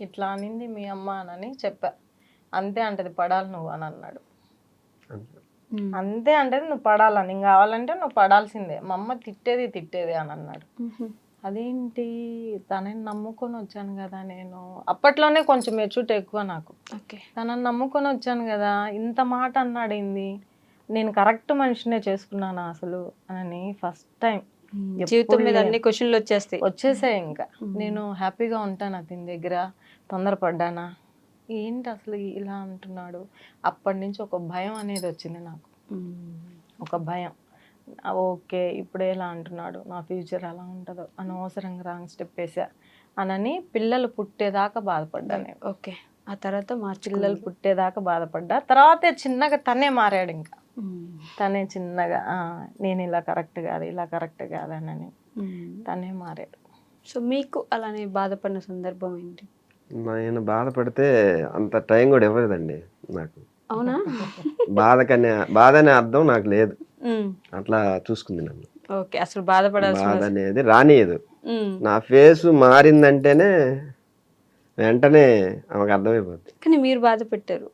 ఇట్లా అనింది మీ అమ్మ అని చెప్పా. అంతే అంటది, పడాలి నువ్వు అని అన్నాడు. అంతే అంటది, నువ్వు పడాలని, కావాలంటే నువ్వు పడాల్సిందే, మా అమ్మ తిట్టేది అని అన్నాడు. అదేంటి, తనని నమ్ముకొని వచ్చాను కదా నేను, అప్పట్లోనే కొంచెం మెచ్యూరిటీ ఎక్కువ నాకు. తనని నమ్ముకొని వచ్చాను కదా, ఇంత మాట అన్నాడేంది, నేను కరెక్ట్ మనిషినే చేసుకున్నాను అసలు అని ఫస్ట్ టైం జీవితం మీద అన్ని క్వశ్చన్లు వచ్చేసాయి. ఇంకా నేను హ్యాపీగా ఉంటాను అతని దగ్గర, తొందరపడ్డానా, ఏంటి అసలు ఇలా అంటున్నాడు. అప్పటి నుంచి ఒక భయం అనేది వచ్చింది నాకు, ఒక భయం. ఓకే, ఇప్పుడే ఇలా అంటున్నాడు, నా ఫ్యూచర్ ఎలా ఉంటుందో, అనవసరంగా రాంగ్ స్టెప్ వేసా అని పిల్లలు పుట్టేదాకా బాధపడ్డాను. ఓకే. ఆ తర్వాత మా పిల్లలు పుట్టేదాకా బాధపడ్డా. తర్వాత చిన్నగా తనే మారాడు, ఇంకా తనే చిన్నగా నేను ఇలా కరెక్ట్ కాదని తనే మారాడు. సో మీకు అలానే బాధపడిన సందర్భం ఏంటి? నేను బాధపడితే అంత టైం కూడా ఇవ్వలేదండి నాకు. అవునా? బాధ అనే అర్థం నాకు లేదు, అట్లా చూసుకుంది నన్ను. ఓకే. అసలు బాధపడాల్సిన బాధ అనేది రానియదు. నా ఫేస్ మారిందంటేనే వెంటనే ఆమెకు అర్థమైపోద్ది. కానీ మీరు బాధ పెట్టాను.